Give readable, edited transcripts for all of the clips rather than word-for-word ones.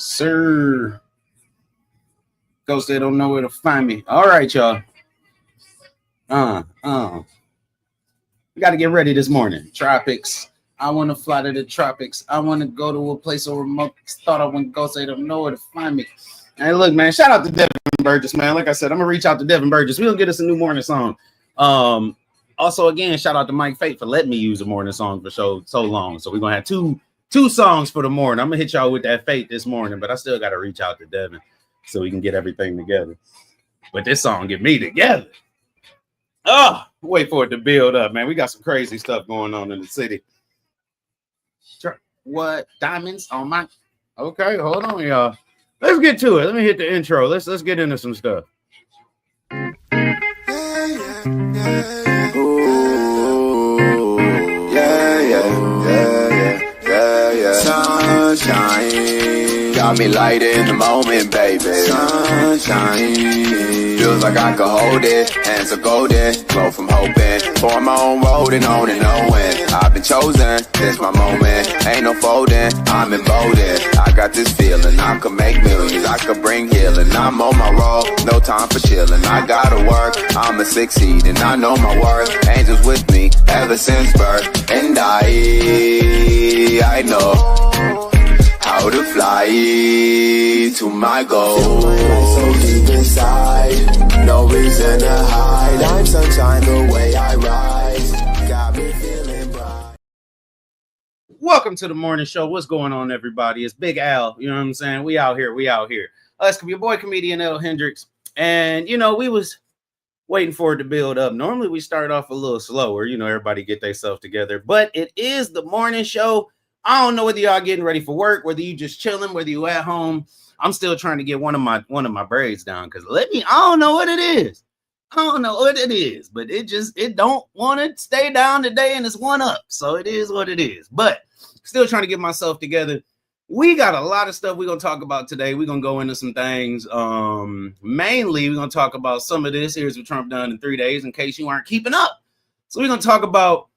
Sir. Ghost, they don't know where to find me. All right, y'all. We got to get ready this morning. Tropics. I want to fly to the tropics. I want to go to a place so remote. Thought I wouldn't go, so they don't know where to find me. Hey, look, man. Shout out to Devin Burgess, man. Like I said, I'm gonna reach out to Devin Burgess. We're gonna get us a new morning song. Also, again, shout out to Mike Fate for letting me use a morning song for so long. So we're gonna have two songs for the morning. I'm gonna hit y'all with that Fate this morning, but I still gotta reach out to Devin so we can get everything together. But this song get me together. Oh, wait for it to build up, man. We got some crazy stuff going on in the city. What diamonds on my? Okay, hold on, y'all. Let's get to it. Let me hit the intro. Let's get into some stuff. Sunshine got me light in the moment, baby. Sunshine feels like I could hold it. Hands are golden, flow from hoping. For my own road and on and knowing I've been chosen, this my moment. Ain't no folding, I'm emboldened. I got this feeling, I could make millions, I could bring healing. I'm on my roll, no time for chilling. I gotta work, I'ma succeed, and I know my worth. Angels with me ever since birth, and I know how to fly to my goal. So deep inside, no reason to hide. I'm sunshine the way I rise. Got me feeling bright. Welcome to the morning show. What's going on, everybody? It's Big Al. You know what I'm saying? We out here. It's your boy, comedian L. Hendricks. And, you know, we was waiting for it to build up. Normally, we start off a little slower. You know, everybody get themselves together. But it is the morning show. I don't know whether y'all getting ready for work, whether you just chilling, whether you at home. I'm still trying to get one of my braids down because I don't know what it is. But it don't want to stay down today, and it's one up. So it is what it is. But still trying to get myself together. We got a lot of stuff we're gonna talk about today. We're gonna go into some things. Mainly we're gonna talk about some of this. Here's what Trump done in 3 days, in case you aren't keeping up. So we're gonna talk about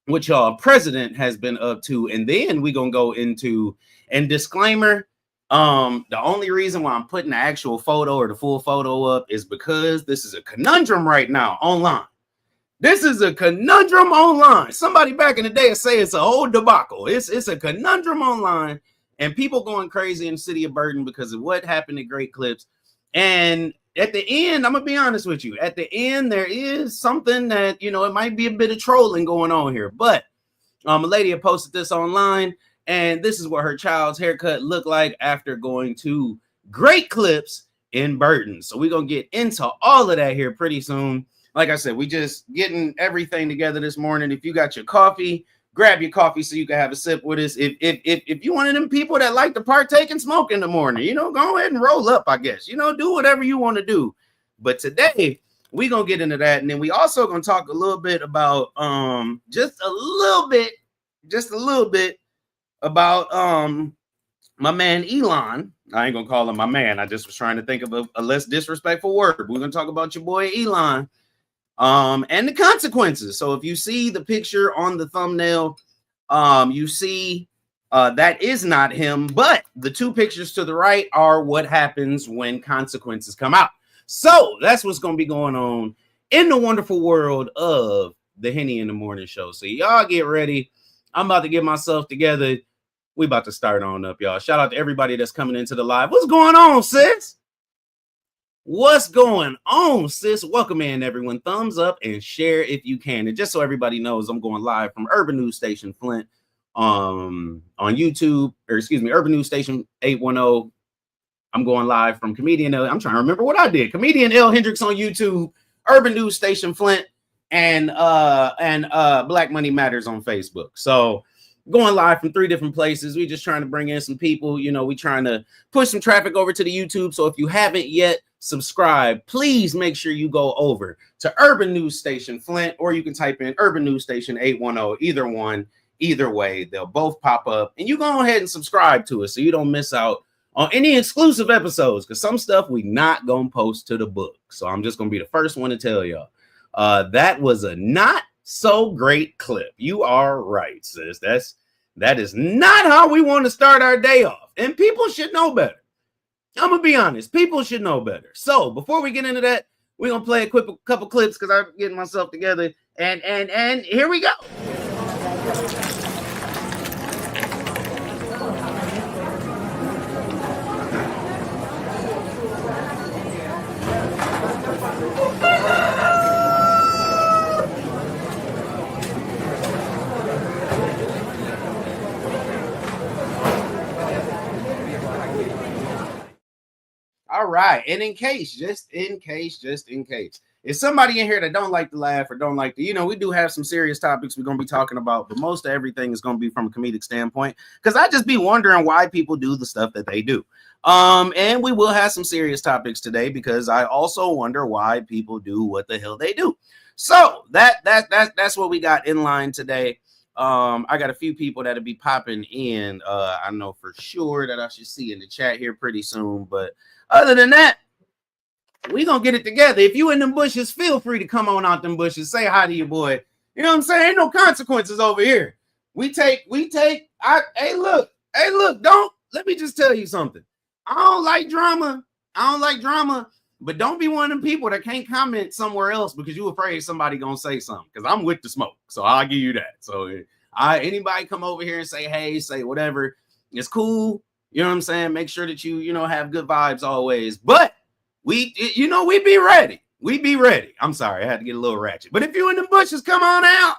what y'all president has been up to, and then we're gonna go into, and disclaimer, the only reason why I'm putting the actual photo or the full photo up is because this is a conundrum right now online. This is a conundrum online. Somebody back in the day say it's a whole debacle. It's a conundrum online, and people going crazy in the city of Burton because of what happened at Great Clips. And at the end, I'm gonna be honest with you. At the end, there is something that, you know, it might be a bit of trolling going on here. But a lady had posted this online, and this is what her child's haircut looked like after going to Great Clips in Burton. So we're gonna get into all of that here pretty soon. Like I said, we just getting everything together this morning. If you got your coffee, grab your coffee so you can have a sip with us. If you one of them people that like to partake and smoke in the morning, you know, go ahead and roll up, I guess. You know, do whatever you want to do. But today, we're going to get into that. And then we also going to talk a little bit about, just a little bit about my man Elon. I ain't going to call him my man. I just was trying to think of a less disrespectful word. We're going to talk about your boy Elon. And the consequences. So if you see the picture on the thumbnail, you see that is not him, but the two pictures to the right are what happens when consequences come out. So that's what's going to be going on in the wonderful world of the Henny in the Morning show. So y'all get ready. I'm about to get myself together. We about to start on up, y'all. Shout out to everybody that's coming into the live. What's going on, sis? What's going on, sis? Welcome in, everyone. Thumbs up and share if you can. And just so everybody knows, I'm going live from Urban News Station Flint on YouTube, or excuse me, Urban News Station 810. I'm going live from Comedian L. I'm trying to remember what I did. Comedian L. Hendricks on YouTube, Urban News Station Flint, and Black Money Matters on Facebook. So going live from 3 different places. We just trying to bring in some people. You know, we trying to push some traffic over to the YouTube. So if you haven't yet subscribed, please make sure you go over to Urban News Station Flint, or you can type in Urban News Station 810. Either one, either way, they'll both pop up. And you go ahead and subscribe to us so you don't miss out on any exclusive episodes, because some stuff we not going to post to the book. So I'm just going to be the first one to tell y'all. That was a not so great clip. You are right, sis. That is not how we want to start our day off. And people should know better. I'm going to be honest. People should know better. So before we get into that, we're going to play a couple clips because I'm getting myself together. And here we go. All right. And just in case, if somebody in here that don't like to laugh or don't like to, we do have some serious topics we're going to be talking about, but most of everything is going to be from a comedic standpoint because I just be wondering why people do the stuff that they do. And we will have some serious topics today because I also wonder why people do what the hell they do. So that's what we got in line today. I got a few people that'll be popping in. I know for sure that I should see in the chat here pretty soon, but other than that, we gonna get it together. If you in them bushes, feel free to come on out them bushes. Say hi to your boy. You know what I'm saying? Ain't no consequences over here. Hey, look, don't let me just tell you something. I don't like drama, but don't be one of them people that can't comment somewhere else because you afraid somebody gonna say something. Because I'm with the smoke, so I'll give you that. So anybody come over here and say hey, say whatever, it's cool. You know what I'm saying? Make sure that you have good vibes always. But we be ready. We be ready. I'm sorry, I had to get a little ratchet. But if you in the bushes, come on out.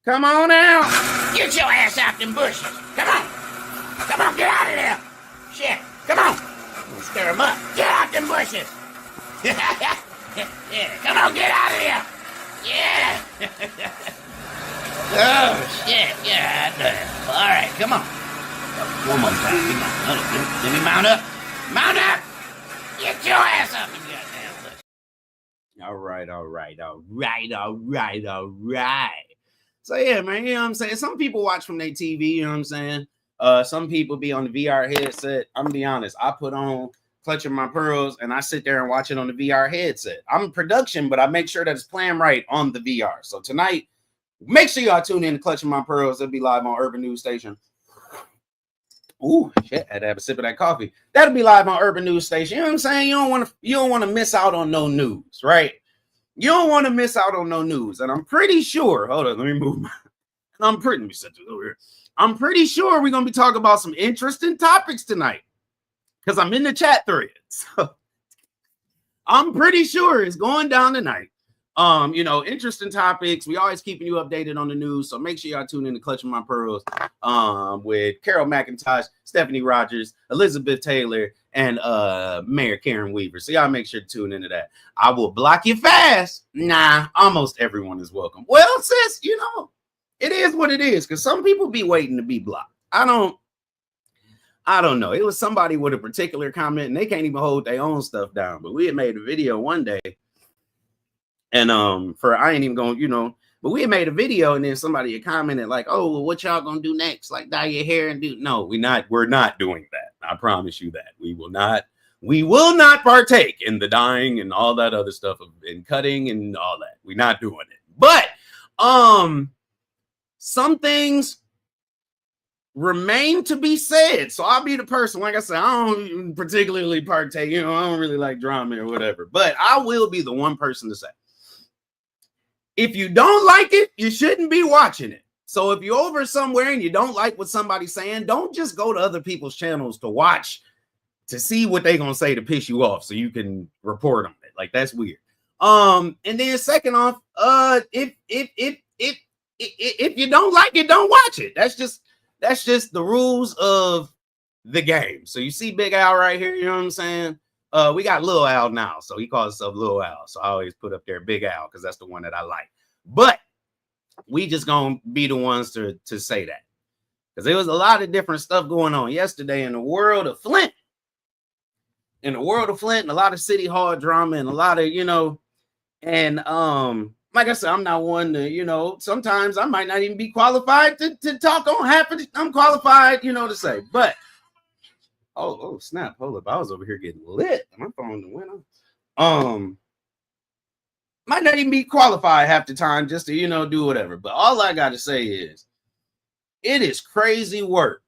Come on out. Get your ass out them bushes. Come on. Come on, get out of there. Shit. Come on. Stir them up. Get out them bushes. Yeah. Come on, get out of here. Yeah. Oh, shit. Yeah. All right, come on. One more time. Let me mount up. Mount up. Get your ass up. All right. So yeah, man, you know what I'm saying? Some people watch from their TV, you know what I'm saying? Some people be on the VR headset. I'm gonna be honest, I put on Clutching My Pearls and I sit there and watch it on the VR headset. I'm in production, but I make sure that it's playing right on the VR. So tonight, make sure y'all tune in to Clutching My Pearls. It'll be live on Urban News Station. Ooh, shit, I had to have a sip of that coffee. That'll be live on Urban News Station. You know what I'm saying? You don't want to miss out on no news, right? You don't want to miss out on no news. And I'm pretty sure, hold on, let me move. I'm pretty sure we're going to be talking about some interesting topics tonight because I'm in the chat thread. So I'm pretty sure it's going down tonight. Interesting topics. We always keeping you updated on the news. So make sure y'all tune in to Clutching My Pearls with Carol McIntosh, Stephanie Rogers, Elizabeth Taylor, and Mayor Karen Weaver. So y'all make sure to tune into that. I will block you fast. Nah, almost everyone is welcome. Well, sis, it is what it is because some people be waiting to be blocked. I don't know. It was somebody with a particular comment and they can't even hold their own stuff down. But we had made a video one day. And I ain't even going, but we had made a video and then somebody had commented like, oh, well, what y'all gonna do next? Like dye your hair and do no, we're not doing that. I promise you that. We will not partake in the dyeing and all that other stuff and cutting and all that. We're not doing it. But some things remain to be said. So I'll be the person, like I said, I don't particularly partake, I don't really like drama or whatever, but I will be the one person to say, if you don't like it, you shouldn't be watching it. So if you're over somewhere and you don't like what somebody's saying, don't just go to other people's channels to watch to see what they're gonna say to piss you off so you can report on it. Like that's weird. And then second off, if you don't like it, don't watch it. That's just the rules of the game. So you see Big Al right here, you know what I'm saying? We got Lil Al now, so he calls himself Lil Al. So I always put up there Big Al because that's the one that I like. But we just gonna be the ones to say that because there was a lot of different stuff going on yesterday in the world of Flint. And a lot of city hall drama and a lot of, and like I said, I'm not one to, sometimes I might not even be qualified to talk on half of it. I'm qualified, to say, but oh snap, hold up. I was over here getting lit. My phone went on. Might not even be qualified half the time just to, do whatever. But all I gotta say is It is crazy work.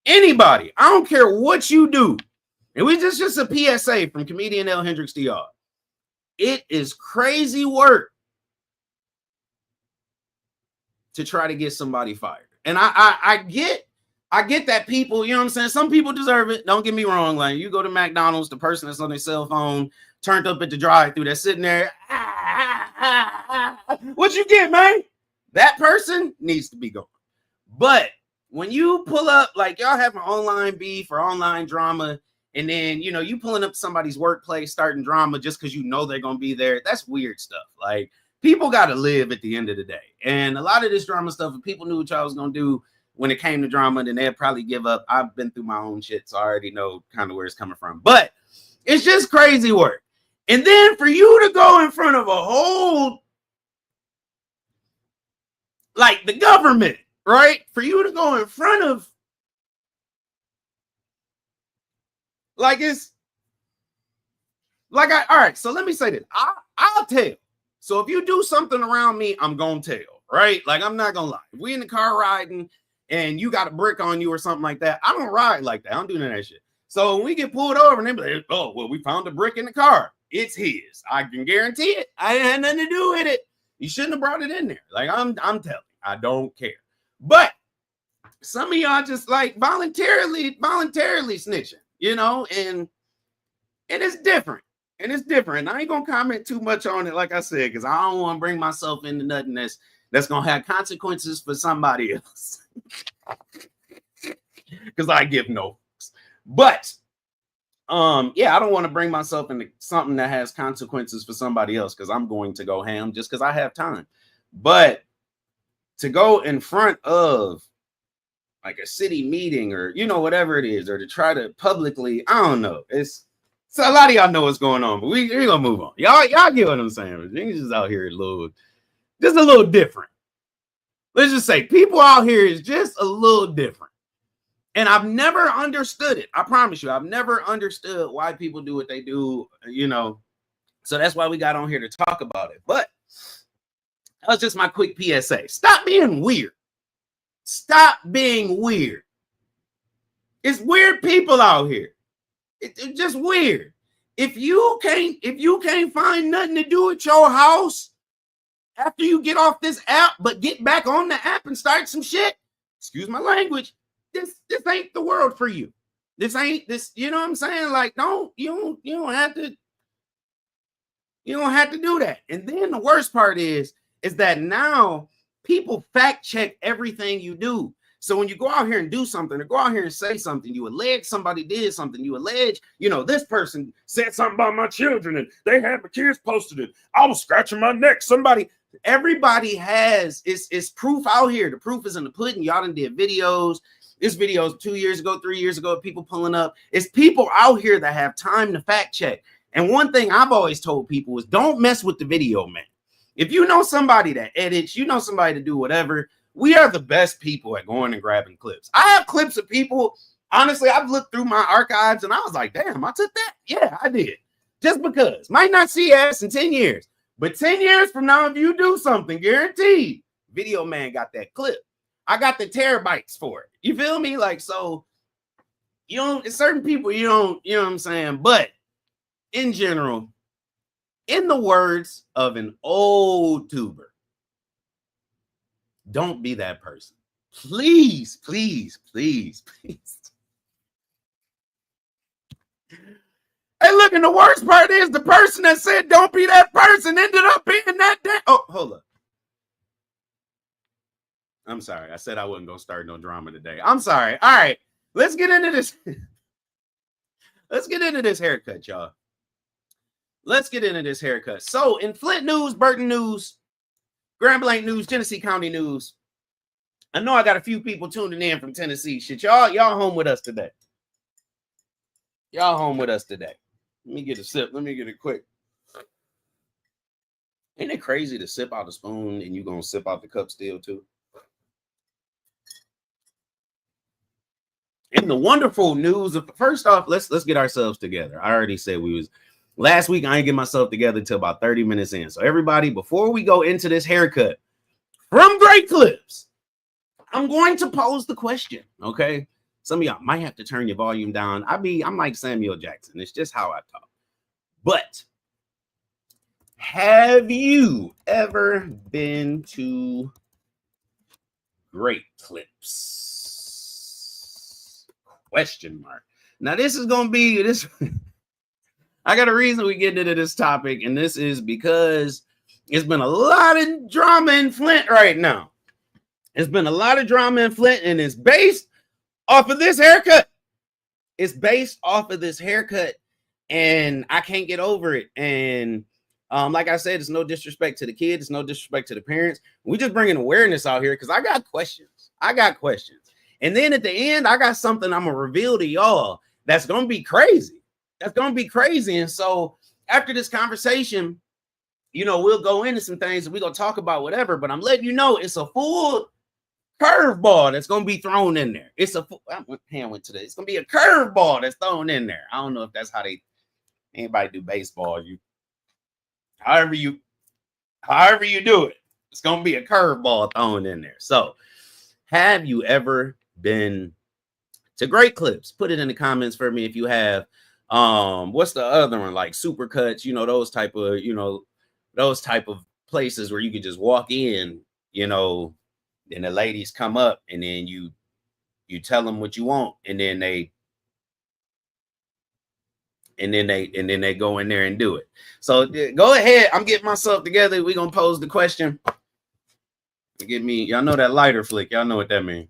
Anybody, I don't care what you do. And we just a PSA from comedian L. Hendricks to y'all. It is crazy work to try to get somebody fired. And I get that people, you know what I'm saying? Some people deserve it. Don't get me wrong. Like, you go to McDonald's, the person that's on their cell phone turned up at the drive-thru that's sitting there. What you get, man? That person needs to be gone. But when you pull up, like, y'all have an online beef or online drama, and then, you know, you pulling up somebody's workplace, starting drama just because you know they're going to be there. That's weird stuff. Like, people got to live at the end of the day. And a lot of this drama stuff, if people knew what y'all was going to do when it came to drama, then they'd probably give up. I've been through my own shit, so I already know kind of where it's coming from. But it's just crazy work. And then for you to go in front of a whole, like, the government, right? For you to go in front of, like, it's, like, all right, so let me say this. I'll tell. So if you do something around me, I'm going to tell, right? Like, I'm not going to lie. If we in the car riding and you got a brick on you or something like that, I don't ride like that. I don't do none of that shit. So when we get pulled over and they be like, oh, well, we found a brick in the car. It's his. I can guarantee it. I ain't had nothing to do with it. You shouldn't have brought it in there. Like, I'm telling you, I don't care. But some of y'all just, like, voluntarily snitching, you know, and it's different. And it's different. I ain't gonna comment too much on it, like I said, because I don't want to bring myself into nothing that's gonna have consequences for somebody else. Because I give no fucks. But yeah, I don't want to bring myself into something that has consequences for somebody else, because I'm going to go ham just because I have time. But to go in front of, like, a city meeting or, you know, whatever it is, or to try to publicly, I don't know. So a lot of y'all know what's going on, but we're gonna move on. Y'all get what I'm saying. Niggas just out here just a little different. Let's just say people out here is just a little different. And I've never understood it. I promise you, I've never understood why people do what they do, you know. So that's why we got on here to talk about it. But that was just my quick PSA. Stop being weird. Stop being weird. It's weird people out here. It's just weird. If you can't find nothing to do at your house after you get off this app, but get back on the app and start some shit, excuse my language, this ain't the world for you. This ain't this, you know what I'm saying? Like, you don't have to do that. And then the worst part is that now people fact check everything you do. So when you go out here and do something, or go out here and say something, you allege somebody did something. You allege, you know, this person said something about my children and they had my kids posted it. I was scratching my neck. Everybody has, it's proof out here. The proof is in the pudding. Y'all done did videos. This video is 2 years ago, 3 years ago, people pulling up. It's people out here that have time to fact check. And one thing I've always told people is don't mess with the video, man. If you know somebody that edits, you know somebody to do whatever, we are the best people at going and grabbing clips. I have clips of people. Honestly, I've looked through my archives and I was like, damn, I took that. Yeah, I did. Just because. Might not see ass in 10 years. But 10 years from now, if you do something, guaranteed, video man got that clip. I got the terabytes for it. You feel me? Like, so, you don't, certain people, you know what I'm saying? But in general, in the words of an old tuber, don't be that person. Please, please, please, please. Hey, look, and the worst part is the person that said don't be that person ended up being that. Oh, hold up. I'm sorry. I said I wasn't going to start no drama today. I'm sorry. All right. Let's get into this. Let's get into this haircut, y'all. Let's get into this haircut. So in Flint news, Burton news, Grand Blanc news, Genesee County news, I know I got a few people tuning in from Tennessee. Shit, y'all home with us today. Y'all home with us today. Let me get a sip. Let me get it quick. Ain't it crazy to sip out a spoon and you gonna sip out the cup still too? And the wonderful news of, first off, let's get ourselves together. I already said we was last week. I ain't get myself together till about 30 minutes in. So everybody, before we go into this haircut from Great Clips, I'm going to pose the question, okay? Some of y'all might have to turn your volume down. I'm like Samuel Jackson. It's just how I talk. But have you ever been to Great Clips? Question mark. Now this is gonna be this. I got a reason we get into this topic, and this is because it's been a lot of drama in Flint right now. It's been a lot of drama in Flint, and it's based off of this haircut. It's based off of this haircut, and I can't get over it. And like I said, it's no disrespect to the kids, it's no disrespect to the parents. We just bringing awareness out here because I got questions. And then at the end, I got something I'm gonna reveal to y'all that's gonna be crazy. And so after this conversation, we'll go into some things and we're gonna talk about whatever. But I'm letting you know it's a full curveball that's gonna be thrown in there. It's gonna be a curveball that's thrown in there. I don't know if that's how anybody do baseball. However you do it, it's gonna be a curveball thrown in there. So, have you ever been to Great Clips? Put it in the comments for me if you have. What's the other one? Like Supercuts, those type of places where you could just walk in, and the ladies come up and then you tell them what you want, and then they go in there and do it. So go ahead. I'm getting myself together. We're gonna pose the question. Get me, y'all know that lighter flick. Y'all know what that means.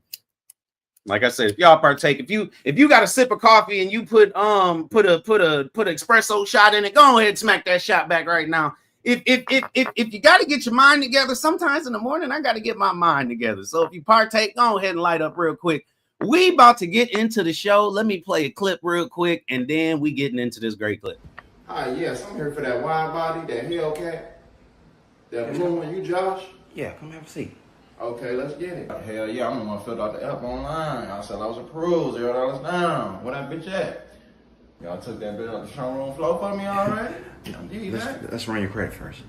Like I said, if y'all partake, if you got a sip of coffee and you put an espresso shot in it, go ahead and smack that shot back right now. If you got to get your mind together, sometimes in the morning I got to get my mind together. So if you partake, go ahead and light up real quick. We about to get into the show. Let me play a clip real quick, and then we getting into this great clip. Hi, yes, I'm here for that wide body, that Hellcat, that blue one. You Josh? Yeah, come have a seat. Okay, let's get it. Hell yeah, I'm the one filled out the app online. I said I was approved, $0 down. Where that bitch at? Y'all took that bitch off the showroom floor for me already? Let's run your credit first.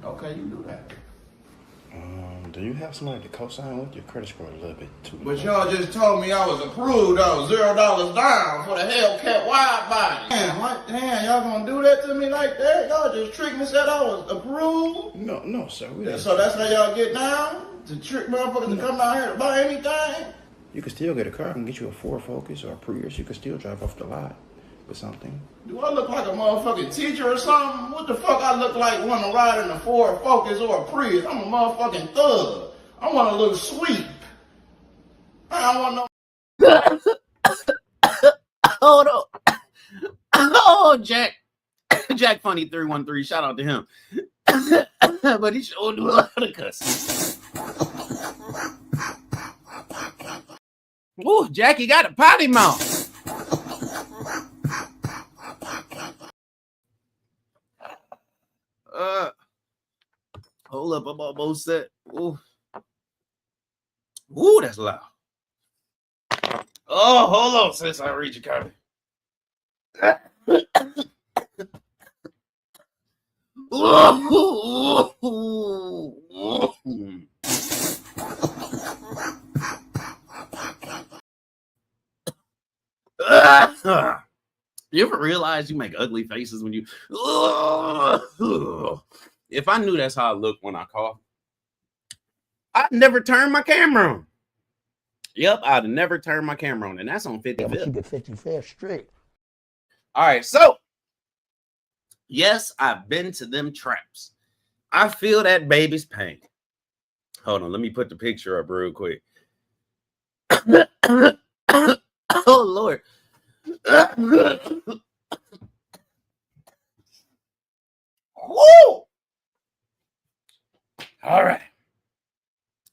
Okay, you do that. Do you have somebody to co-sign with? Your credit score a little bit too low. But y'all just told me I was approved. I was $0 down for the Hellcat wide body. Damn, y'all gonna do that to me like that? Y'all just tricked me, said I was approved? No, sir. So that's how y'all get down? To trick motherfuckers to come down here to buy anything? You can still get a car. I can get you a Ford Focus or a Prius. You can still drive off the lot with something. Do I look like a motherfucking teacher or something? What the fuck I look like when I ride in a Ford Focus or a Prius? I'm a motherfucking thug. I want to look sweet. I don't want no. Hold on. Oh, Jack Funny 313. Shout out to him. But he sure do a lot of cussing. Ooh, Jackie got a potty mouth. Hold up, I'm almost set. Ooh, that's loud. Oh, hold on, since I read your copy. You ever realize you make ugly faces when you? If I knew that's how I look when I cough, I'd never turn my camera on. Yep, I'd never turn my camera on, and that's on 55th. Yeah, keep it 55th straight. All right, so yes, I've been to them traps. I feel that baby's pain. Hold on, let me put the picture up real quick. Oh Lord. Woo! All right,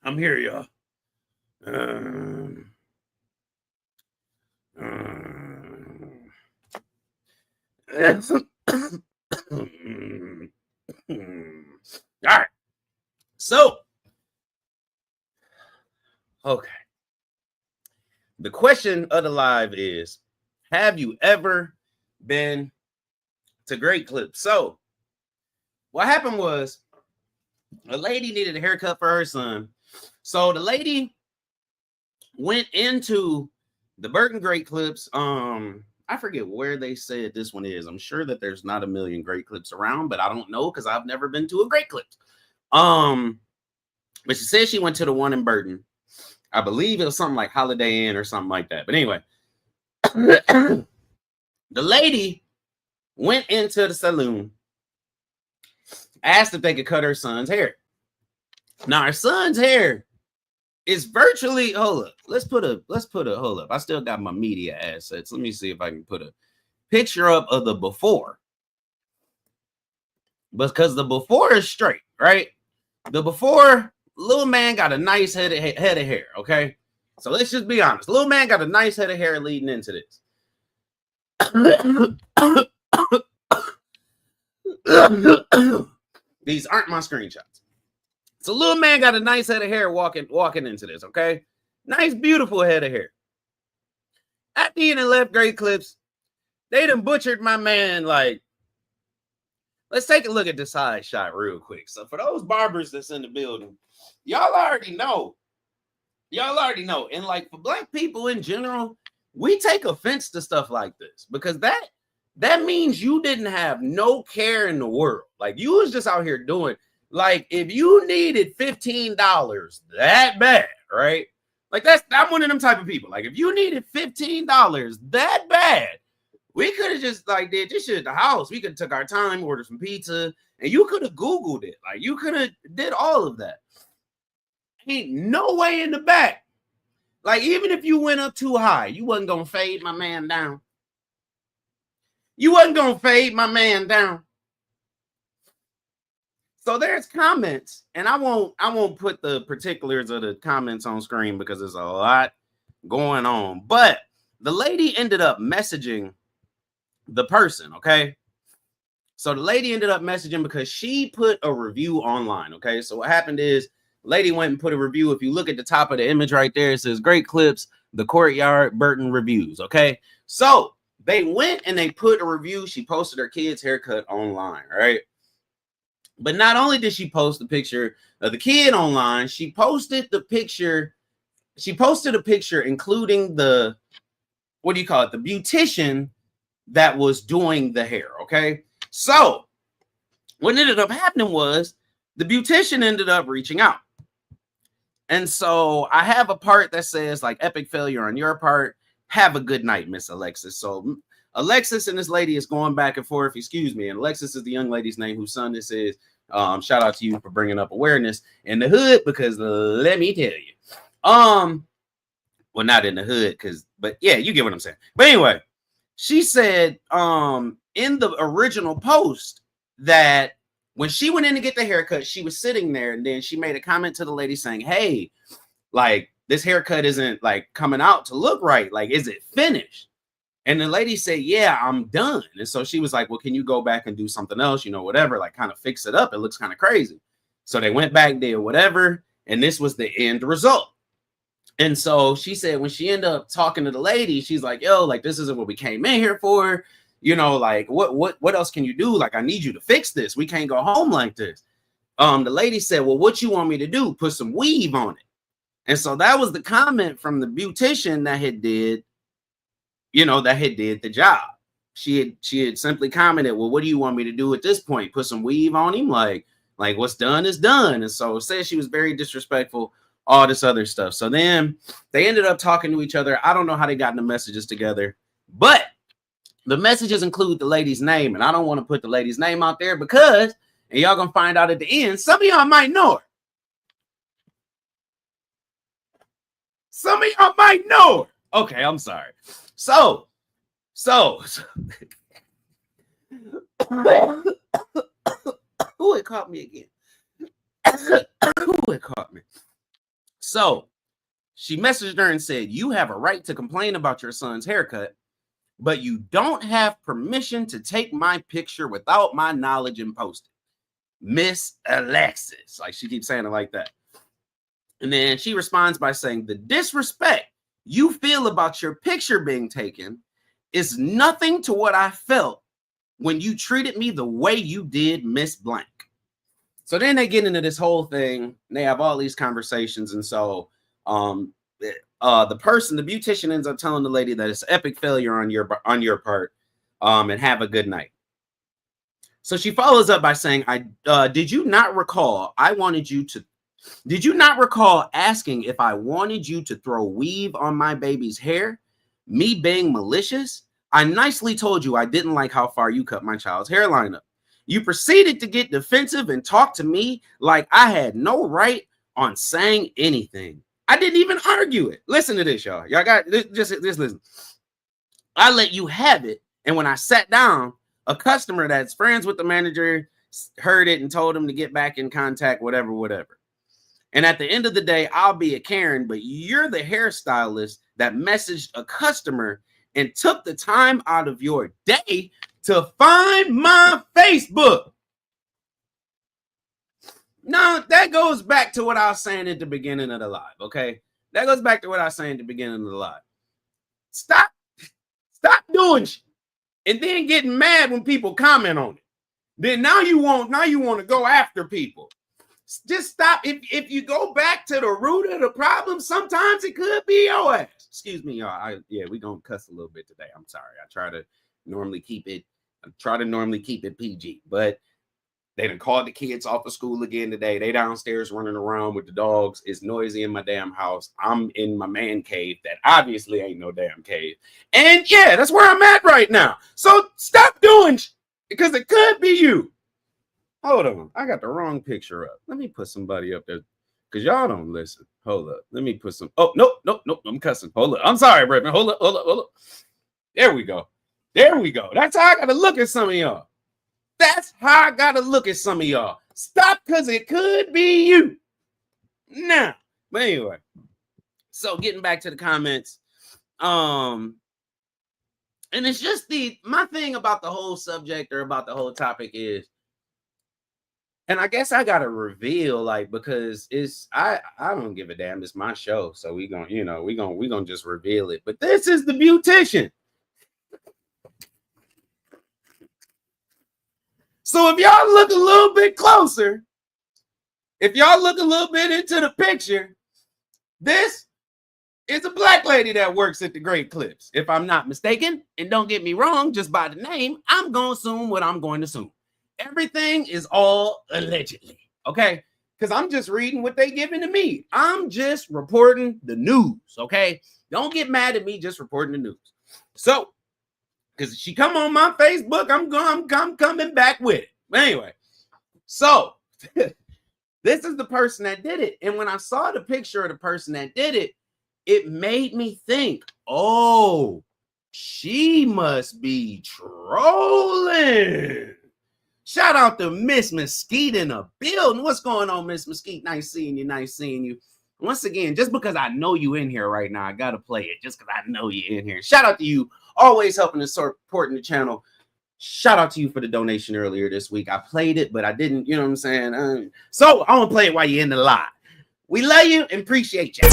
I'm here, y'all. All right. So, okay. The question of the live is, have you ever been to Great Clips? So, what happened was a lady needed a haircut for her son. So the lady went into the Burton Great Clips. I forget where they said this one is. I'm sure that there's not a million Great Clips around, but I don't know because I've never been to a Great Clips. But she said she went to the one in Burton. I believe it was something like Holiday Inn or something like that. But anyway, the lady went into the saloon, asked if they could cut her son's hair. Now, her son's hair is virtually, hold up. Let's put a, hold up. I still got my media assets. Let me see if I can put a picture up of the before. Because the before is straight, right? The before, little man got a nice head of hair, okay? So let's just be honest. Little man got a nice head of hair leading into this. These aren't my screenshots. So little man got a nice head of hair walking into this, okay? Nice, beautiful head of hair. After he done left Great Clips, they done butchered my man. Like, let's take a look at this side shot real quick. So for those barbers that's in the building, y'all already know. And like for black people in general, we take offense to stuff like this because that means you didn't have no care in the world. Like you was just out here doing, like if you needed $15 that bad, right? Like I'm one of them type of people. Like if you needed $15 that bad, we could have just like did this shit at the house. We could have took our time, ordered some pizza, and you could have Googled it. Like you could have did all of that. Ain't no way in the back. Like even if you went up too high, you wasn't gonna fade my man down. So there's comments, and I won't put the particulars of the comments on screen because there's a lot going on. But the lady ended up messaging the person, okay? So the lady ended up messaging because she put a review online, okay? So what happened is, lady went and put a review. If you look at the top of the image right there, it says Great Clips, the Courtyard Burton Reviews, okay? So they went and they put a review. She posted her kid's haircut online, right? But not only did she post the picture of the kid online, she posted a picture including the, what do you call it? The beautician that was doing the hair, okay? So what ended up happening was the beautician ended up reaching out. And so I have a part that says like epic failure on your part. Have a good night, Miss Alexis. So Alexis and this lady is going back and forth. Excuse me. And Alexis is the young lady's name whose son this is. Shout out to you for bringing up awareness in the hood because let me tell you, well, not in the hood but yeah, you get what I'm saying. But anyway, she said in the original post that when she went in to get the haircut, she was sitting there and then she made a comment to the lady saying, hey, like this haircut isn't like coming out to look right. Like, is it finished? And the lady said, yeah, I'm done. And so she was like, well, can you go back and do something else? You know, whatever, like kind of fix it up. It looks kind of crazy. So they went back, did whatever. And this was the end result. And so she said, when she ended up talking to the lady, she's like, yo, like, this isn't what we came in here for. You know, like, what else can you do? Like, I need you to fix this. We can't go home like this. The lady said, well, what you want me to do? Put some weave on it. And so that was the comment from the beautician that had did the job. She had simply commented, well, what do you want me to do at this point? Put some weave on him? Like what's done is done. And so it says she was very disrespectful, all this other stuff. So then they ended up talking to each other. I don't know how they got the messages together, but the messages include the lady's name. And I don't want to put the lady's name out there because, and y'all gonna find out at the end, some of y'all might know her. Some of y'all might know her. Okay, I'm sorry. So who it caught me again? Who it caught me? So she messaged her and said, you have a right to complain about your son's haircut, but you don't have permission to take my picture without my knowledge and post it. Miss Alexis. Like she keeps saying it like that. And then she responds by saying, the disrespect you feel about your picture being taken is nothing to what I felt when you treated me the way you did, Miss Blank. So then they get into this whole thing. And they have all these conversations. And so the beautician ends up telling the lady that it's epic failure on your part, and have a good night. So she follows up by saying, did you not recall asking if I wanted you to throw weave on my baby's hair? Me being malicious? I nicely told you I didn't like how far you cut my child's hairline up. You proceeded to get defensive and talk to me like I had no right on saying anything. I didn't even argue it. Listen to this, y'all. Y'all got this. Just listen. I let you have it. And when I sat down, a customer that's friends with the manager heard it and told him to get back in contact, whatever. And at the end of the day, I'll be a Karen, but you're the hairstylist that messaged a customer and took the time out of your day to find my Facebook. Now, that goes back to what I was saying at the beginning of the live, okay? That goes back to what I was saying at the beginning of the live. Stop doing shit and then getting mad when people comment on it. Then now you want to go after people. Just stop. If you go back to the root of the problem, sometimes it could be your ass. Excuse me, y'all. We gonna cuss a little bit today. I'm sorry. I try to normally keep it PG, but they done called the kids off of school again today. They downstairs running around with the dogs. It's noisy in my damn house. I'm in my man cave that obviously ain't no damn cave. And yeah, that's where I'm at right now. So stop doing because it could be you. Hold on. I got the wrong picture up. Let me put somebody up there because y'all don't listen. Hold up. Let me put some. Oh, nope. I'm cussing. Hold up. I'm sorry, Bretman. Hold up. There we go. That's how I got to look at some of y'all. Stop, because it could be you. Now, but anyway. So getting back to the comments. And it's just my thing about the whole subject or about the whole topic is, and I guess I gotta reveal, because I don't give a damn. It's my show, so we gonna just reveal it. But this is the beautician. So if y'all look a little bit closer, if y'all look a little bit into the picture, this is a black lady that works at the Great Clips, if I'm not mistaken. And don't get me wrong, just by the name, I'm gonna assume what I'm going to assume. Everything is all allegedly, okay? Because I'm just reading what they giving to me. I'm just reporting the news, okay? Don't get mad at me, just reporting the news. So, because she come on my Facebook, I'm coming back with it. But anyway, so this is the person that did it. And when I saw the picture of the person that did it, it made me think, oh, she must be trolling. Shout out to Miss Mesquite in the building. What's going on, Miss Mesquite? Nice seeing you. Once again, just because I know you in here right now, I got to play it just because I know you in here. Shout out to you, always helping and supporting the channel. Shout out to you for the donation earlier this week. I played it, but I didn't, you know what I'm saying? So I'm going to play it while you're in the live. We love you and appreciate you.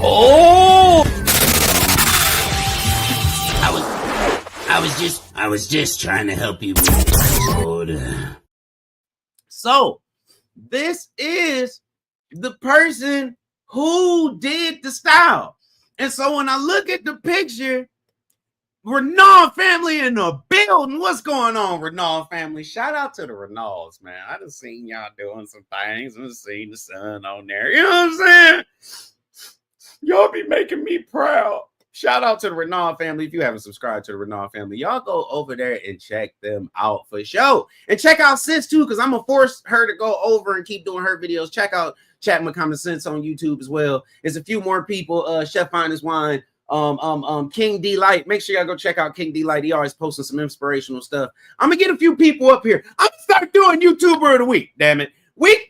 Oh! I was just trying to help you move order. So, this is the person who did the style. And so when I look at the picture, Renault family in the building. What's going on, Renault family? Shout out to the Renaults, man. I done seen y'all doing some things. I done seen the sun on there. You know what I'm saying? Y'all be making me proud. Shout out to the Renault family. If you haven't subscribed to the Renault family, y'all go over there and check them out for sure. And check out Sis too, because I'm going to force her to go over and keep doing her videos. Check out Chatting with Common Sense on YouTube as well. There's a few more people. Chef Finest Wine. King D Light. Make sure y'all go check out King D Light. He always posting some inspirational stuff. I'm going to get a few people up here. I'm going to start doing YouTuber of the week. Damn it. Week.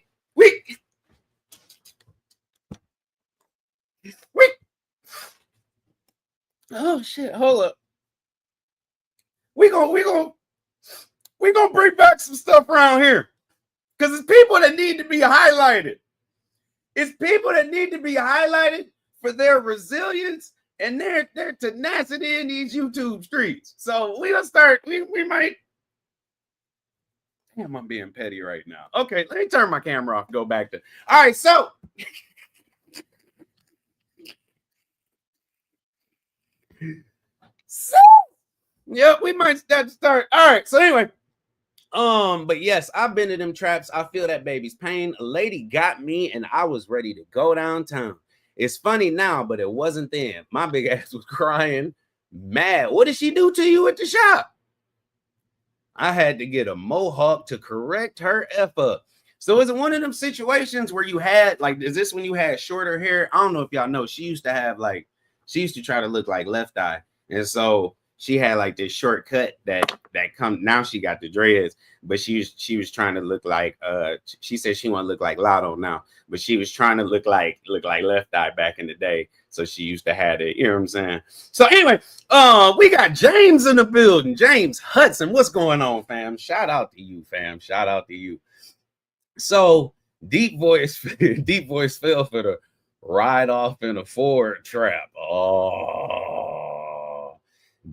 Oh shit! Hold up. We gonna bring back some stuff around here because it's people that need to be highlighted. It's people that need to be highlighted for their resilience and their tenacity in these YouTube streets. So we gonna start. We might. Damn, I'm being petty right now. Okay, let me turn my camera off. Go back to. All right, so. Yep, we might start. All right, so anyway. But yes, I've been to them traps. I feel that baby's pain. A lady got me, and I was ready to go downtown. It's funny now, but it wasn't then. My big ass was crying, mad. What did she do to you at the shop? I had to get a mohawk to correct her F up. So is it one of them situations where you had, like, is this when you had shorter hair? I don't know if y'all know. She used to have, like, she used to try to look like Left Eye. And so she had like this shortcut that come. Now she got the dreads, but she was trying to look like she said she want to look like Lotto now, but she was trying to look like Left Eye back in the day. So she used to have it, you know what I'm saying? So anyway, we got James in the building. James Hudson, what's going on, fam? Shout out to you, fam. Shout out to you. So deep voice fell for the ride off in a Ford trap. Oh,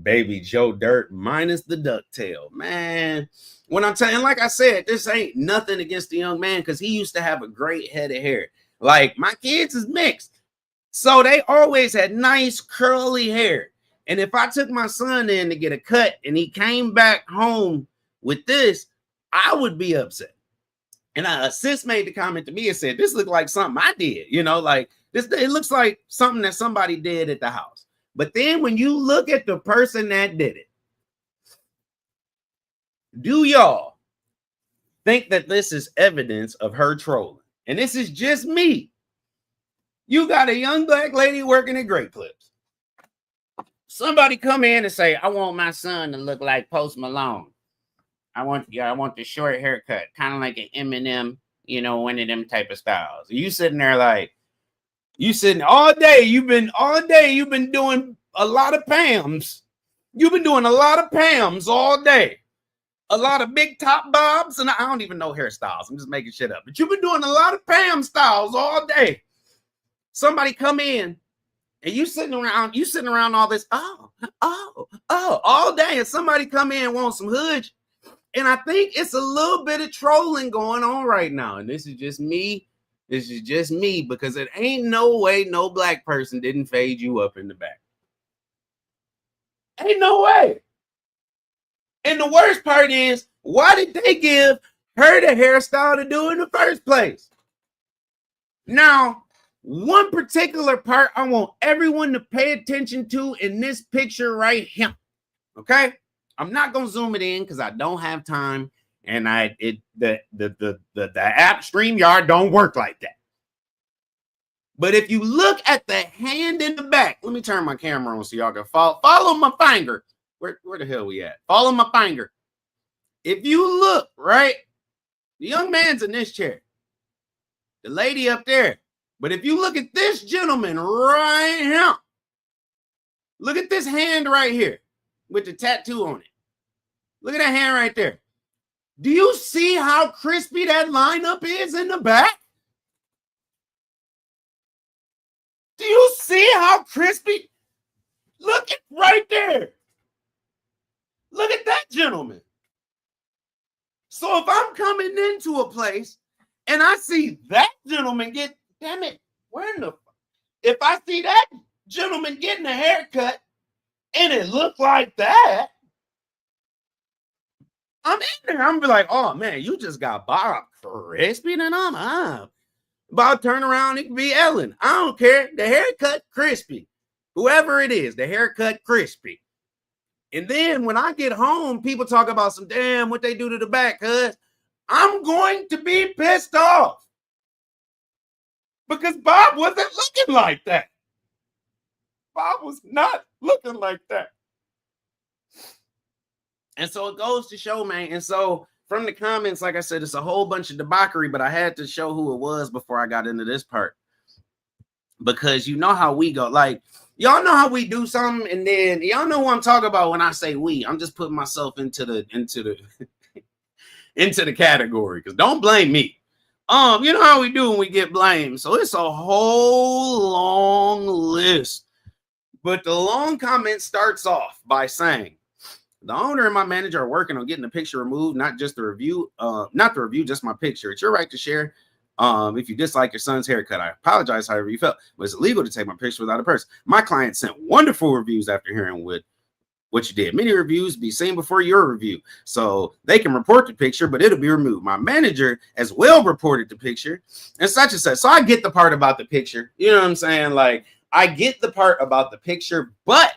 baby Joe Dirt minus the ducktail, man. When I'm telling, like I said, this ain't nothing against the young man because he used to have a great head of hair. Like my kids is mixed, so they always had nice curly hair. And if I took my son in to get a cut and he came back home with this, I would be upset. And a sis made the comment to me and said, "This looked like something I did, you know, like this. It looks like something that somebody did at the house." But then when you look at the person that did it, do y'all think that this is evidence of her trolling? And this is just me. You got a young black lady working at Great Clips. Somebody come in and say, "I want my son to look like Post Malone. I want the short haircut, kind of like an Eminem, you know, one of them type of styles." You sitting there like, you sitting all day. You've been doing a lot of Pams. You've been doing a lot of Pams all day. A lot of big top bobs, and I don't even know hairstyles. I'm just making shit up. But you've been doing a lot of Pam styles all day. Somebody come in, and you sitting around all this, all day, and somebody come in and want some hood. And I think it's a little bit of trolling going on right now. And this is just me. This is just me because it ain't no way no black person didn't fade you up in the back. Ain't no way. And the worst part is, why did they give her the hairstyle to do in the first place? Now, one particular part I want everyone to pay attention to in this picture right here. Okay? I'm not gonna zoom it in because I don't have time, and the app StreamYard don't work like that. But if you look at the hand in the back, let me turn my camera on so y'all can follow my finger. Where the hell we at? Follow my finger. If you look, right, the young man's in this chair, the lady up there. But if you look at this gentleman right here, look at this hand right here with the tattoo on it. Look at that hand right there. Do you see how crispy that lineup is in the back? Do you see how crispy? Look at right there. Look at that gentleman. So if I'm coming into a place and I see that gentleman get, damn it, if I see that gentleman getting a haircut and it looked like that, I'm in there. I'm be like, "Oh man, you just got Bob crispy," and I'm up. About to turn around, it could be Ellen. I don't care. The haircut crispy. Whoever it is, the haircut crispy. And then when I get home, people talk about some damn what they do to the back, cuz I'm going to be pissed off. Because Bob wasn't looking like that. Bob was not looking like that. And so it goes to show, man. And so from the comments, like I said, it's a whole bunch of debauchery, but I had to show who it was before I got into this part. Because you know how we go. Like, y'all know how we do something, and then y'all know what I'm talking about when I say we. I'm just putting myself into the into the category. Because don't blame me. You know how we do when we get blamed. So it's a whole long list. But the long comment starts off by saying, the owner and my manager are working on getting the picture removed, not just the review, just my picture. It's your right to share. If you dislike your son's haircut, I apologize however you felt. But it's illegal to take my picture without a person. My client sent wonderful reviews after hearing what you did. Many reviews be seen before your review, so they can report the picture, but it'll be removed. My manager as well reported the picture and such and such. So I get the part about the picture. You know what I'm saying? Like, I get the part about the picture, but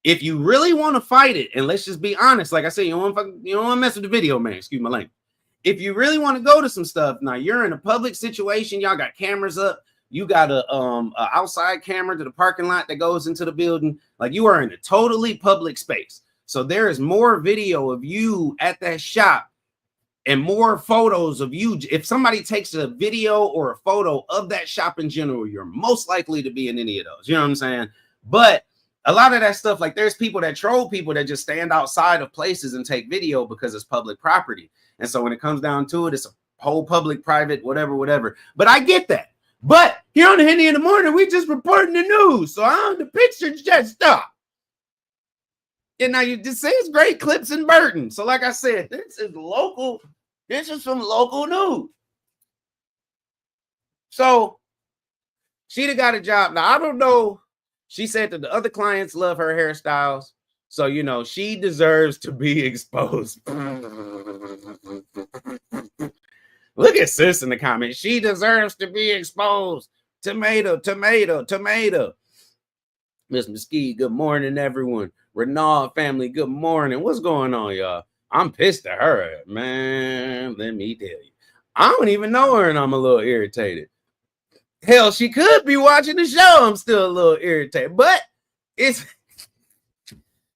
if you really want to fight it, and let's just be honest, like I said, you don't want to mess with the video, man. Excuse my language. If you really want to go to some stuff, now you're in a public situation, y'all got cameras up. You got a outside camera to the parking lot that goes into the building. Like, you are in a totally public space. So there is more video of you at that shop and more photos of you. If somebody takes a video or a photo of that shop in general, you're most likely to be in any of those. You know what I'm saying? But a lot of that stuff, like, there's people that troll people that just stand outside of places and take video because it's public property. And so when it comes down to it, it's a whole public, private, whatever. But I get that. But here on the Henny in the Morning, we just reporting the news. So the pictures just stop. And now you just say it's great clips in Burton. So like I said, this is local. This is some local news. So she got a job. Now, I don't know. She said that the other clients love her hairstyles. So, you know, she deserves to be exposed. Look at sis in the comments. She deserves to be exposed. Tomato. Miss Mesquite, good morning, everyone. Renaud family, good morning. What's going on, y'all? I'm pissed at her, man. Let me tell you. I don't even know her, and I'm a little irritated. Hell, she could be watching the show. I'm still a little irritated. But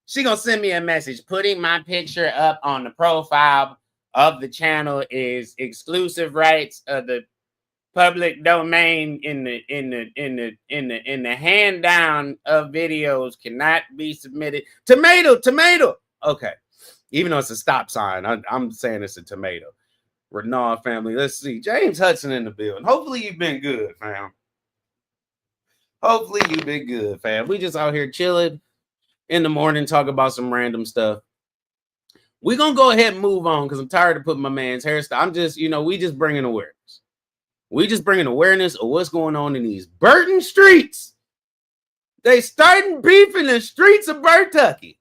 she gonna send me a message. Putting my picture up on the profile of the channel is exclusive rights of the public domain. In the hand down of videos cannot be submitted. Tomato. Okay, even though it's a stop sign, I'm saying it's a tomato. Renaud family, let's see. James Hudson in the building. Hopefully you've been good, fam. We just out here chilling in the morning, talk about some random stuff. We're going to go ahead and move on because I'm tired of putting my man's hairstyle. I'm just, we just bringing awareness. We just bringing awareness of what's going on in these Burton streets. They starting beef in the streets of Burtucky.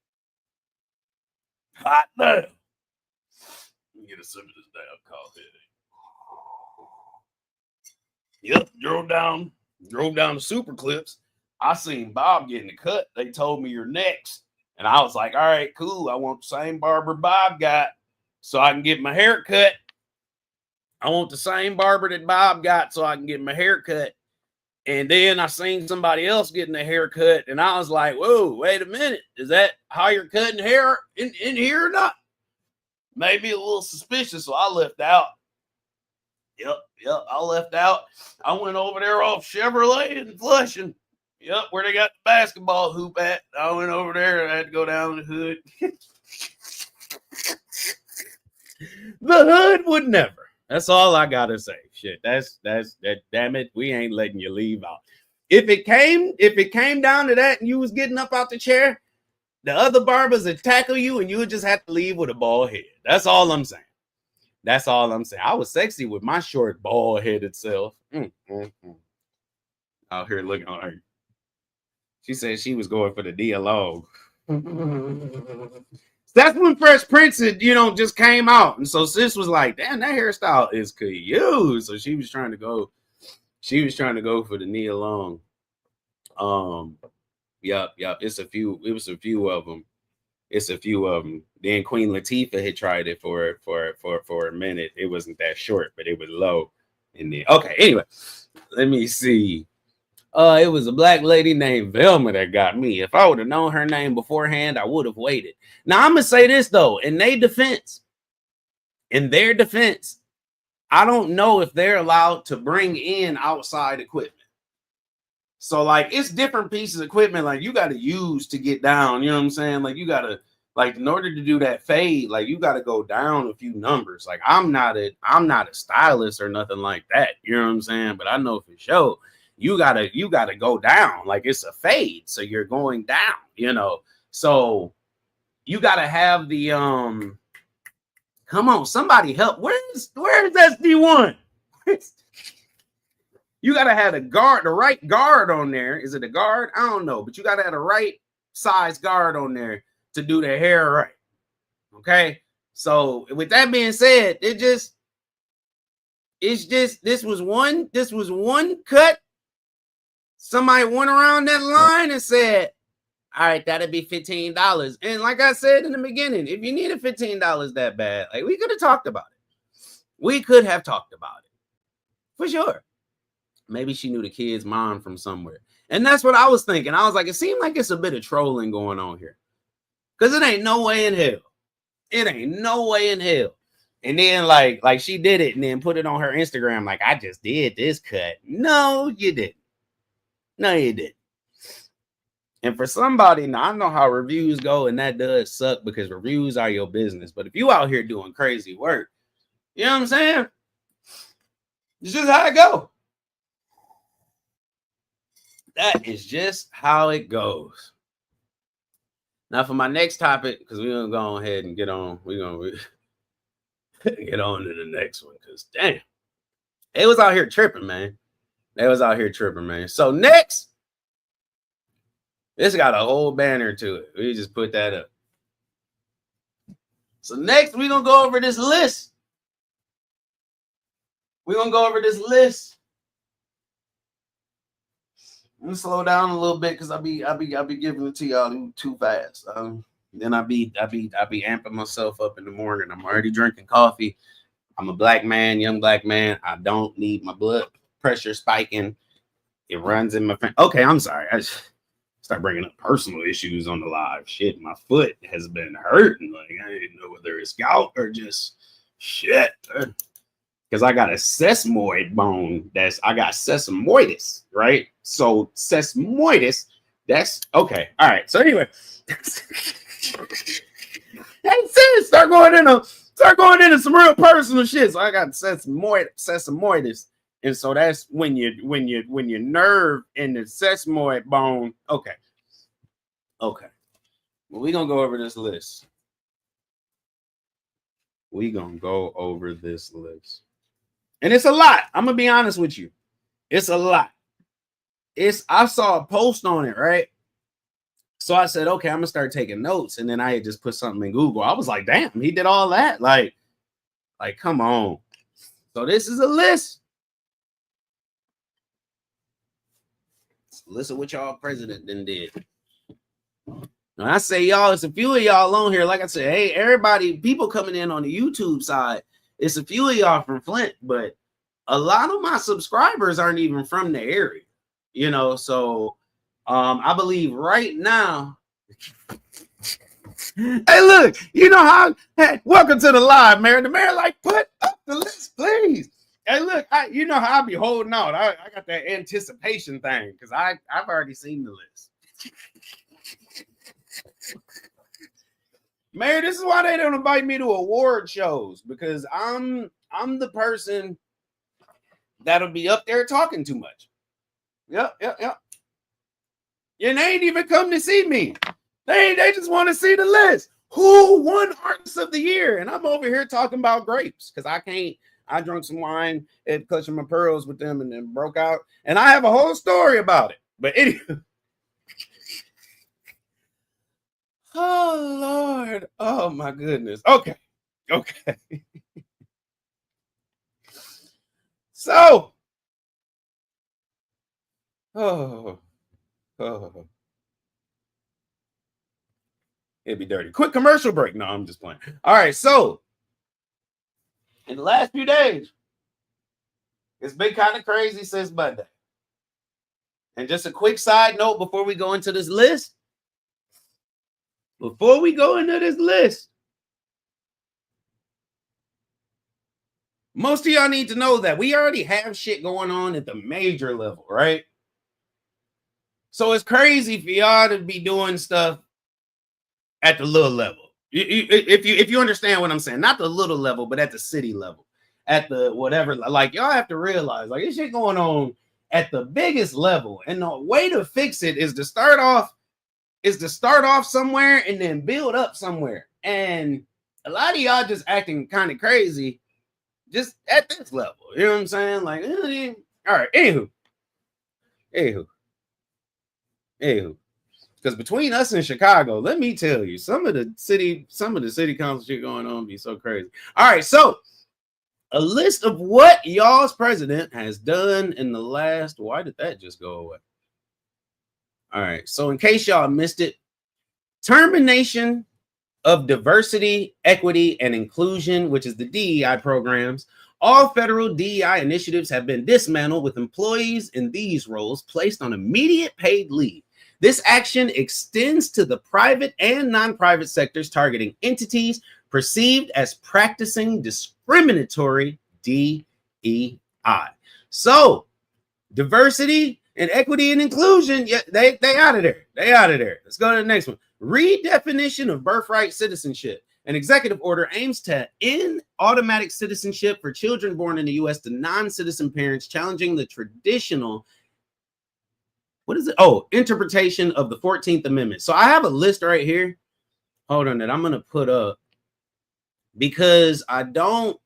Hot damn. Let me get a sip of this damn coffee. Yep, drove down the Super Clips. I seen Bob getting the cut. They told me you're next. And I was like, all right, cool. I want the same barber Bob got so I can get my hair cut. I want the same barber that Bob got so I can get my hair cut. And then I seen somebody else getting a haircut. And I was like, whoa, wait a minute. Is that how you're cutting hair in here or not? Maybe a little suspicious. So I left out. Yep, I left out. I went over there off Chevrolet and Flushing. Yep, where they got the basketball hoop at. I went over there and I had to go down the hood. The hood would never. That's all I gotta say. Shit, that's damn it. We ain't letting you leave out. If it came down to that and you was getting up out the chair, the other barbers would tackle you and you would just have to leave with a bald head. That's all I'm saying. I was sexy with my short bald-headed self. Out here looking on her. She said she was going for the dialogue. That's when Fresh Prince had, just came out. And so sis was like, damn, that hairstyle is cute. So she was trying to go for the knee along. Yep. It was a few of them. Then Queen Latifah had tried it for a minute. It wasn't that short, but it was low. And then okay, anyway, let me see. It was a black lady named Velma that got me. If I would have known her name beforehand, I would have waited. Now I'm gonna say this though, in their defense, I don't know if they're allowed to bring in outside equipment. So like it's different pieces of equipment like you got to use to get down. You know what I'm saying? Like you got to in order to do that fade, like you got to go down a few numbers. Like I'm not a stylist or nothing like that. You know what I'm saying? But I know for sure you gotta go down. Like it's a fade, so you're going down. So you gotta have the come on, somebody help. Where's SD1? You gotta have the right guard on there. Is it a guard? I don't know, but you gotta have the right size guard on there to do the hair right. Okay. So with that being said, this was one cut. Somebody went around that line and said, all right, that'd be $15. And like I said in the beginning, if you needed $15 that bad, like we could have talked about it. We could have talked about it for sure. Maybe she knew the kid's mom from somewhere. And that's what I was thinking. I was like, it seemed like it's a bit of trolling going on here. Because it ain't no way in hell. It ain't no way in hell. And then like she did it and then put it on her Instagram like, I just did this cut. No, you didn't. No, you didn't. And for somebody, now I know how reviews go, and that does suck because reviews are your business. But if you out here doing crazy work, you know what I'm saying? It's just how it go. That is just how it goes. Now for my next topic, because we're gonna go ahead and get on. We're gonna get on to the next one because damn, they was out here tripping, man. So next, this got a whole banner to it. We just put that up. So next, we're gonna go over this list. I'm gonna slow down a little bit because I'll be giving it to y'all too fast. Then I be amping myself up in the morning. I'm already drinking coffee. I'm a black man, young black man. I don't need my blood pressure spiking. It runs in my family. Okay, I'm sorry. I just start bringing up personal issues on the live. Shit, my foot has been hurting. Like I didn't know whether it's gout or just shit. Because I got a sesamoid bone. I got sesamoitis, right? So sesamoitis, that's okay. All right. So anyway, start going into some real personal shit. So I got sesamoitis, and so that's when your nerve in the sesamoid bone. Okay. Well, we're gonna go over this list. And it's a lot. I'm gonna be honest with you. It's a lot. I saw a post on it, right? So I said, okay, I'm gonna start taking notes. And then I had just put something in Google. I was like, damn, he did all that. Like, come on. So this is a list. It's a list of what y'all president then did. When I say y'all, it's a few of y'all on here. Like I said, hey, everybody, people coming in on the YouTube side. It's a few of y'all from Flint, but a lot of my subscribers aren't even from the area, you know. So I believe right now. Hey, look, you know how? Hey, welcome to the live, Mayor. The mayor, like, put up the list, please. Hey, look, you know how I be holding out. I got that anticipation thing because I've already seen the list. Mayor, this is why they don't invite me to award shows, because I'm the person that'll be up there talking too much. Yep. And they ain't even come to see me. They just want to see the list. Who won Artist of the Year? And I'm over here talking about grapes because I drank some wine at Clutching My Pearls with them and then broke out. And I have a whole story about it. But anyway. Oh, Lord. Oh, my goodness. Okay. So. Oh. It'd be dirty. Quick commercial break. No, I'm just playing. All right. So, in the last few days, it's been kind of crazy since Monday. And just a quick side note before we go into this list. Most of y'all need to know that we already have shit going on at the major level, right? So it's crazy for y'all to be doing stuff at the little level. If you understand what I'm saying, not the little level, but at the city level, at the whatever. Like y'all have to realize, like this shit going on at the biggest level, and the way to fix it is to start off is to start off somewhere and then build up somewhere. And a lot of y'all just acting kind of crazy just at this level. You know what I'm saying? Like, all right, anywho. Because between us and Chicago, let me tell you, some of the city council shit going on be so crazy. All right, so a list of what y'all's president has done in the last. Why did that just go away? All right, so in case y'all missed it, termination of diversity, equity, and inclusion, which is the DEI programs. All federal DEI initiatives have been dismantled with employees in these roles placed on immediate paid leave. This action extends to the private and non-private sectors, targeting entities perceived as practicing discriminatory DEI. So, diversity and equity and inclusion, yeah, they out of there. They out of there. Let's go to the next one. Redefinition of birthright citizenship. An executive order aims to end automatic citizenship for children born in the U.S. to non-citizen parents, challenging the traditional interpretation of the 14th Amendment. So I have a list right here. Hold on, that I'm going to put up because I don't.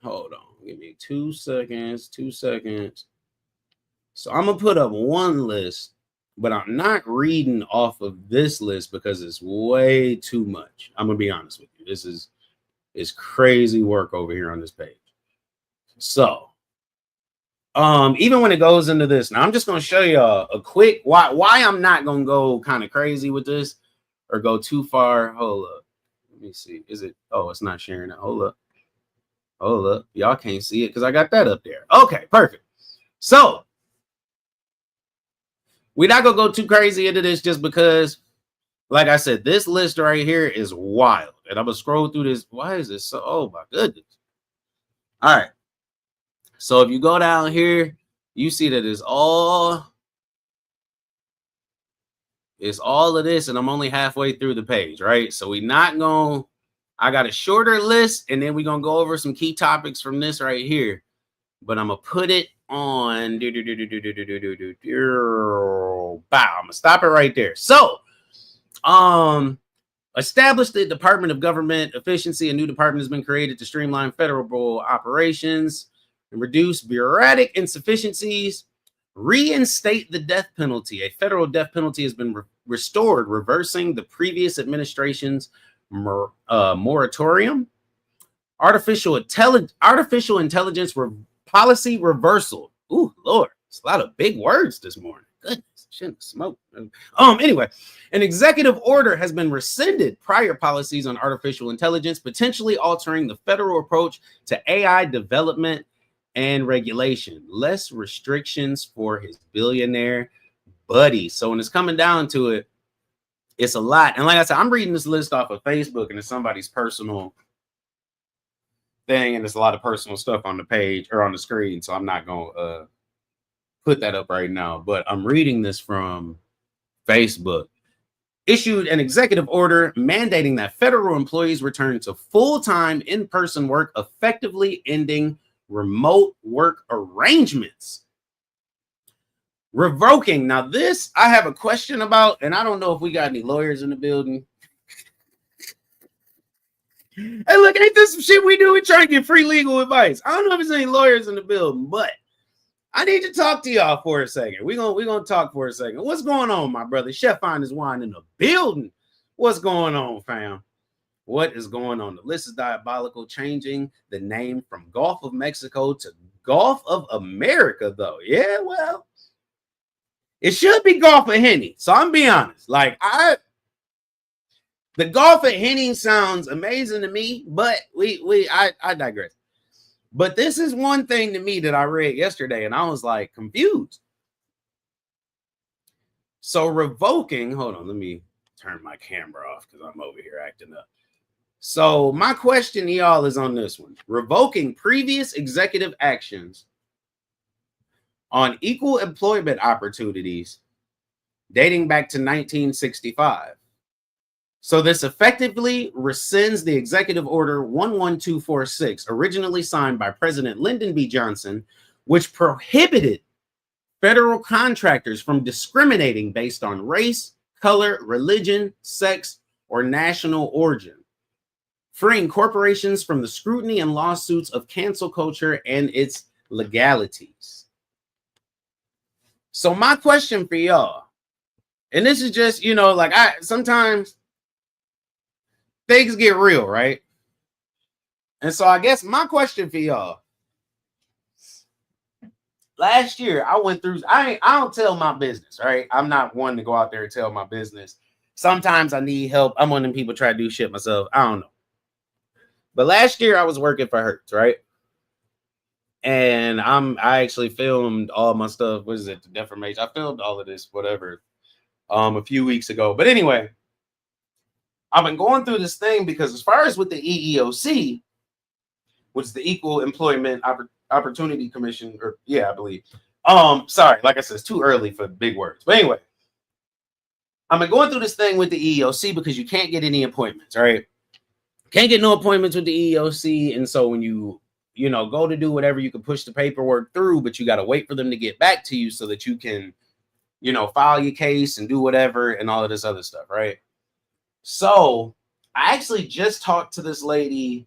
Hold on. Give me 2 seconds. 2 seconds. So I'm going to put up one list, but I'm not reading off of this list because it's way too much. I'm going to be honest with you. This is crazy work over here on this page. So even when it goes into this, now I'm just going to show you a quick why I'm not going to go kind of crazy with this or go too far. Hold up. Let me see. Is it? Oh, it's not sharing it. Hold up. Hold up. Y'all can't see it because I got that up there. Okay, perfect. So we're not going to go too crazy into this just because, like I said, this list right here is wild. And I'm going to scroll through this. Why is this so? Oh, my goodness. All right. So if you go down here, you see that it's all of this, and I'm only halfway through the page, right? So I got a shorter list, and then we're going to go over some key topics from this right here. But I'm going to put it on. Bow. I'm going to stop it right there. So, established the Department of Government Efficiency. A new department has been created to streamline federal operations and reduce bureaucratic insufficiencies, reinstate the death penalty. A federal death penalty has been restored, reversing the previous administration's moratorium. Artificial intelligence policy reversal. Ooh, Lord, it's a lot of big words this morning. Goodness, shouldn't smoke. Anyway, an executive order has been rescinded prior policies on artificial intelligence, potentially altering the federal approach to AI development and regulation. Less restrictions for his billionaire buddy. So when it's coming down to it, it's a lot. And like I said, I'm reading this list off of Facebook, and it's somebody's personal thing, and there's a lot of personal stuff on the page or on the screen. So I'm not going to put that up right now, but I'm reading this from Facebook. Issued an executive order mandating that federal employees return to full-time in-person work, effectively ending remote work arrangements. Revoking. Now this I have a question about, and I don't know if we got any lawyers in the building. Hey, look, ain't this some shit we do? We try to get free legal advice. I don't know if there's any lawyers in the building, but I need to talk to y'all for a second. We're gonna talk for a second. What's going on, my brother? Chef Fine is wine in the building. What's going on, fam? What is going on? The list is diabolical, changing the name from Gulf of Mexico to Gulf of America, though. Yeah, well, it should be Gulf of Henny. So I'm being honest. Like, the Gulf of Henny sounds amazing to me, but I digress. But this is one thing to me that I read yesterday, and I was like confused. So revoking, hold on, let me turn my camera off because I'm over here acting up. So my question to y'all is on this one. Revoking previous executive actions on equal employment opportunities dating back to 1965. So this effectively rescinds the executive order 11246, originally signed by President Lyndon B. Johnson, which prohibited federal contractors from discriminating based on race, color, religion, sex, or national origin, freeing corporations from the scrutiny and lawsuits of cancel culture and its legalities. So my question for y'all, and this is just, like sometimes things get real, right? And so I guess my question for y'all, last year I went through, I don't tell my business, right? I'm not one to go out there and tell my business. Sometimes I need help. I'm one of them people try to do shit myself. I don't know. But last year I was working for Hertz, right? And I actually filmed all my stuff. What is it? The defamation. I filmed all of this, whatever, a few weeks ago. But anyway, I've been going through this thing because as far as with the EEOC, which is the Equal Employment Opportunity Commission, or yeah, I believe. Sorry, like I said, it's too early for big words. But anyway, I've been going through this thing with the EEOC because you can't get any appointments, right? Can't get no appointments with the EEOC, and so when you go to do whatever, you can push the paperwork through, but you got to wait for them to get back to you so that you can, file your case and do whatever and all of this other stuff, right? So I actually just talked to this lady.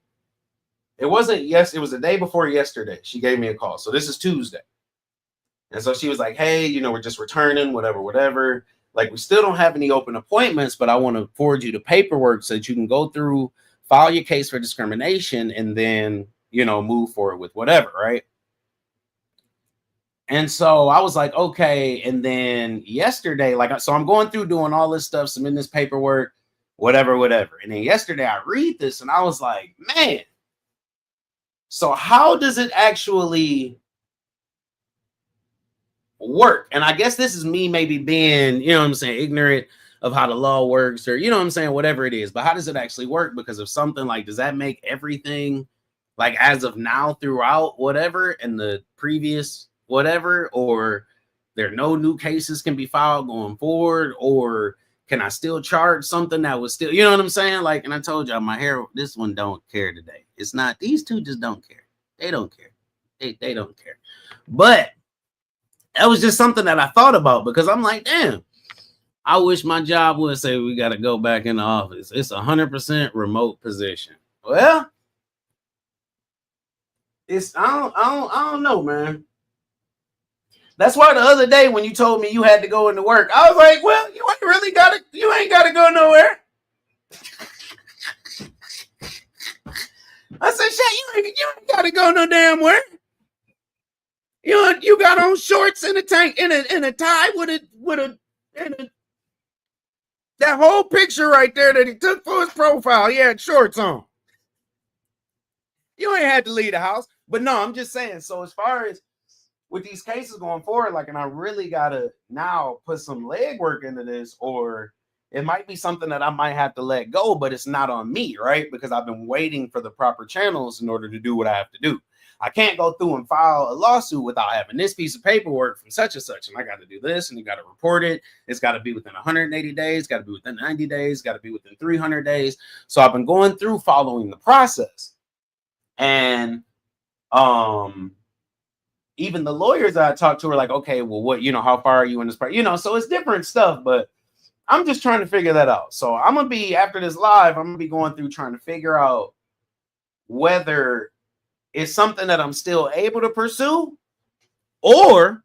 It was the day before yesterday. She gave me a call. So this is Tuesday. And so she was like, hey, we're just returning, whatever. Like, we still don't have any open appointments, but I want to forward you the paperwork so that you can go through, file your case for discrimination, and then, move forward with whatever, right? And so I was like, okay. And then yesterday, so I'm going through doing all this stuff, submitting this paperwork, whatever. And then yesterday I read this and I was like, man, so how does it actually work? And I guess this is me maybe being, ignorant of how the law works, or, whatever it is. But how does it actually work? Because of something like, does that make everything like as of now throughout whatever and the previous whatever, or there are no new cases can be filed going forward, or can I still charge something that was still, what I'm saying? Like, and I told y'all my hair, this one don't care today. It's not, these two just don't care. They don't care. They don't care. But that was just something that I thought about because I'm like, damn, I wish my job would say we got to go back in the office. It's 100% remote position. Well, I don't know, man. That's why the other day when you told me you had to go into work, I was like, well, you ain't gotta go nowhere. I said, shit, you ain't gotta go no damn where. You got on shorts and a tank in a tie with a that whole picture right there that he took for his profile. He had shorts on. You ain't had to leave the house. But no, I'm just saying. So as far as with these cases going forward, and I really gotta now put some legwork into this, or it might be something that I might have to let go, but it's not on me, right? Because I've been waiting for the proper channels in order to do what I have to do. I can't go through and file a lawsuit without having this piece of paperwork from such and such, and I got to do this, and you got to report it. It's got to be within 180 days, got to be within 90 days, got to be within 300 days. So I've been going through following the process, and even the lawyers that I talked to are like, okay, well, what, how far are you in this part? So it's different stuff, but I'm just trying to figure that out. So I'm going to be, after this live, I'm going to be going through trying to figure out whether it's something that I'm still able to pursue, or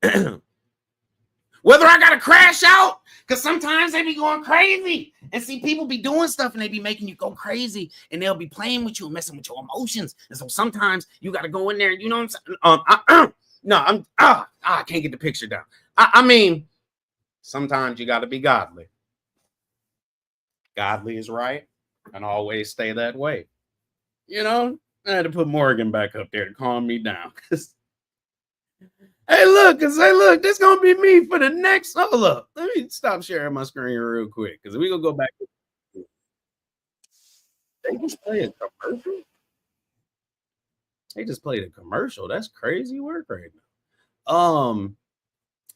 whether I got to crash out, because sometimes they be going crazy. And see, people be doing stuff and they be making you go crazy, and they'll be playing with you and messing with your emotions. And so sometimes you got to go in there, what I'm saying? I can't get the picture down. I mean, sometimes you got to be godly. Godly is right, and always stay that way. I had to put Morgan back up there to calm me down. Hey, look, this is going to be me for the next. Hold up. Let me stop sharing my screen real quick, because we're going to go back. They just played a commercial? They just played a commercial. That's crazy work right now.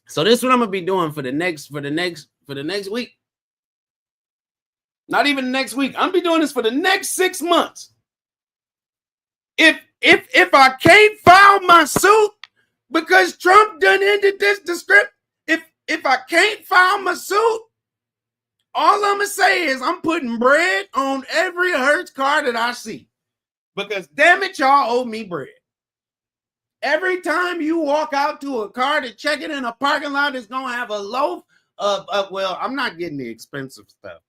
So this is what I'm going to be doing for the next week. Not even next week. I'm going to be doing this for the next 6 months. If I can't file my suit Because Trump done ended this description. If I can't file my suit, all I'm gonna say is I'm putting bread on every Hertz car that I see. Because damn it, y'all owe me bread. Every time you walk out to a car to check it in a parking lot, it's gonna have a loaf of well, I'm not getting the expensive stuff.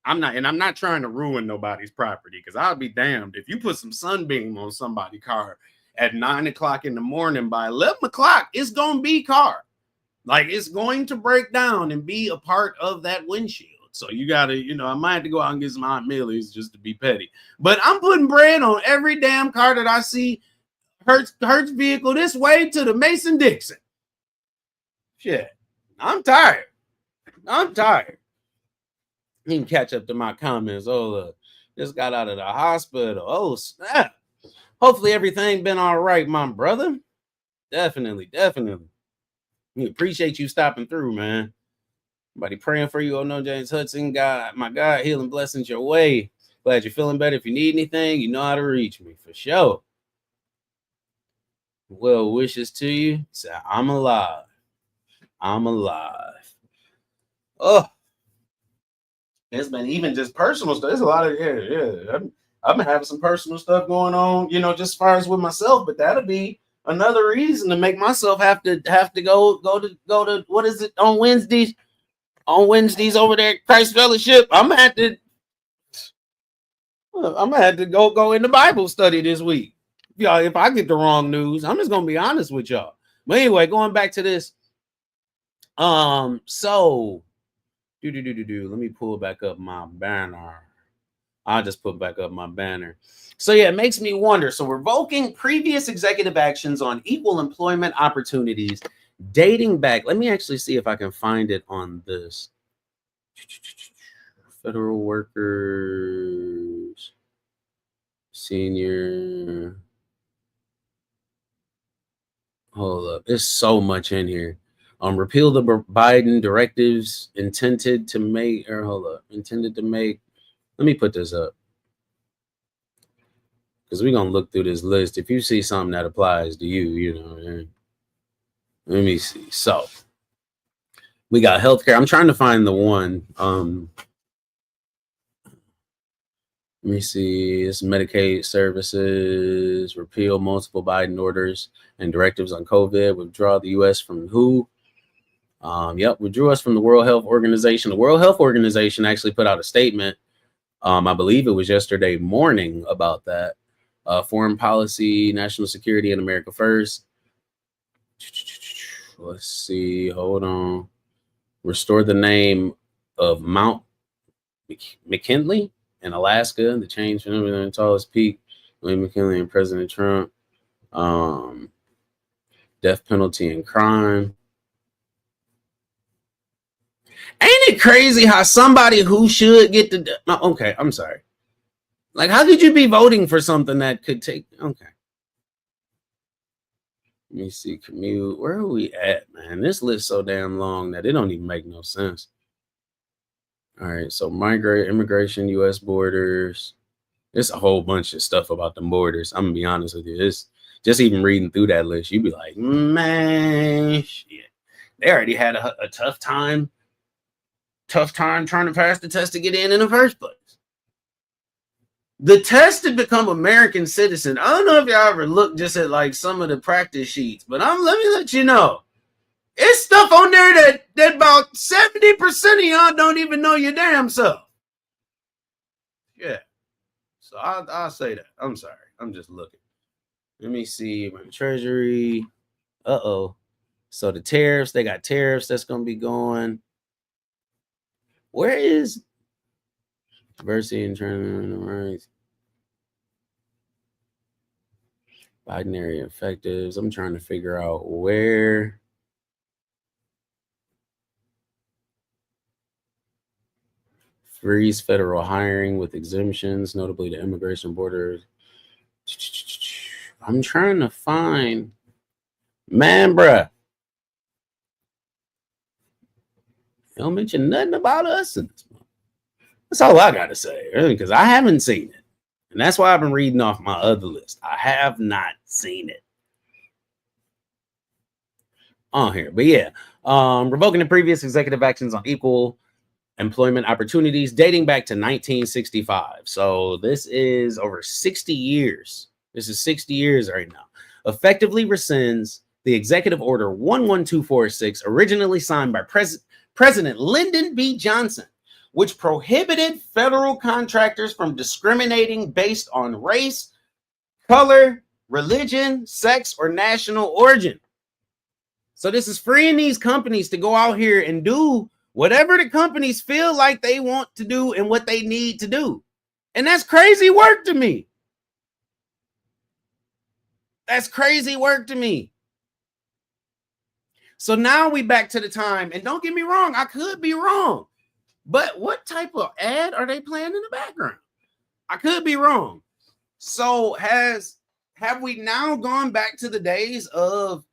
I'm not trying to ruin nobody's property, because I'll be damned if you put some sunbeam on somebody's car at 9 o'clock in the morning. By 11 o'clock, it's gonna be car. Like, it's going to break down and be a part of that windshield. So you gotta, I might have to go out and get some hot millies just to be petty. But I'm putting bread on every damn car that I see. Hertz vehicle this way to the Mason-Dixon. Shit. I'm tired. You can catch up to my comments. Oh, look, just got out of the hospital. Oh, snap. Hopefully everything been all right, my brother. Definitely. We appreciate you stopping through, man. Somebody praying for you. Oh, no, James Hudson. God, my God, healing blessings your way. Glad you're feeling better. If you need anything, you know how to reach me, for sure. Well wishes to you. Say, I'm alive. Oh, it's been even just personal stuff. There's a lot of, I've been having some personal stuff going on, just as far as with myself, but that'll be another reason to make myself have to go to what is it on Wednesdays? On Wednesdays over there at Christ Fellowship, I'm gonna have to go into Bible study this week. Y'all, if I get the wrong news, I'm just gonna be honest with y'all. But anyway, going back to this. So let me pull back up my banner. I'll just put back up my banner. So yeah, it makes me wonder. So revoking previous executive actions on equal employment opportunities dating back. Let me actually see if I can find it on this. Federal workers, senior. Hold up. There's so much in here. Repeal the Biden directives intended to make. Let me put this up, because we're gonna look through this list. If you see something that applies to you, let me see. So we got healthcare. I'm trying to find the one. Let me see. It's Medicaid services, repeal multiple Biden orders and directives on COVID, withdraw the U.S. from WHO. Withdrew us from the World Health Organization. The World Health Organization actually put out a statement. I believe it was yesterday morning about that. Foreign policy, national security, and America first. Let's see. Hold on. Restore the name of Mount McKinley in Alaska. The change from the tallest peak. William McKinley and President Trump. Death penalty and crime. Ain't it crazy how somebody who should get the... Okay, I'm sorry. Like, how could you be voting for something that could take... Okay. Let me see. Commute. Where are we at, man? This list so damn long that it don't even make no sense. All right, so immigration, U.S. borders. There's a whole bunch of stuff about the borders. I'm going to be honest with you. It's just even reading through that list, you'd be like, man, shit. They already had a tough time trying to pass the test to get in the first place. The test to become American citizen. I don't know if y'all ever looked just at like some of the practice sheets, but let me let you know. It's stuff on there that about 70% of y'all don't even know your damn self. Yeah. So I'll say that. I'm sorry. I'm just looking. Let me see my treasury. So the tariffs, they got tariffs that's going to be going. Where is diversity and training rights? Binary effectives. I'm trying to figure out where. Freeze federal hiring with exemptions, notably the immigration borders. I'm trying to find. Man, bruh. Don't mention nothing about us in this month. That's all I gotta say, really, because I haven't seen it. And that's why I've been reading off my other list. I have not seen it. on here. But yeah, revoking the previous executive actions on equal employment opportunities dating back to 1965. So this is over 60 years. This is 60 years right now. Effectively rescinds the executive order 11246, originally signed by President Lyndon B. Johnson, which prohibited federal contractors from discriminating based on race, color, religion, sex, or national origin. So this is freeing these companies to go out here and do whatever the companies feel like they want to do and what they need to do. And that's crazy work to me. That's crazy work to me. So now we back to the time, and don't get me wrong, I could be wrong, but what type of ad are they playing in the background? I could be wrong. So have we now gone back to the days of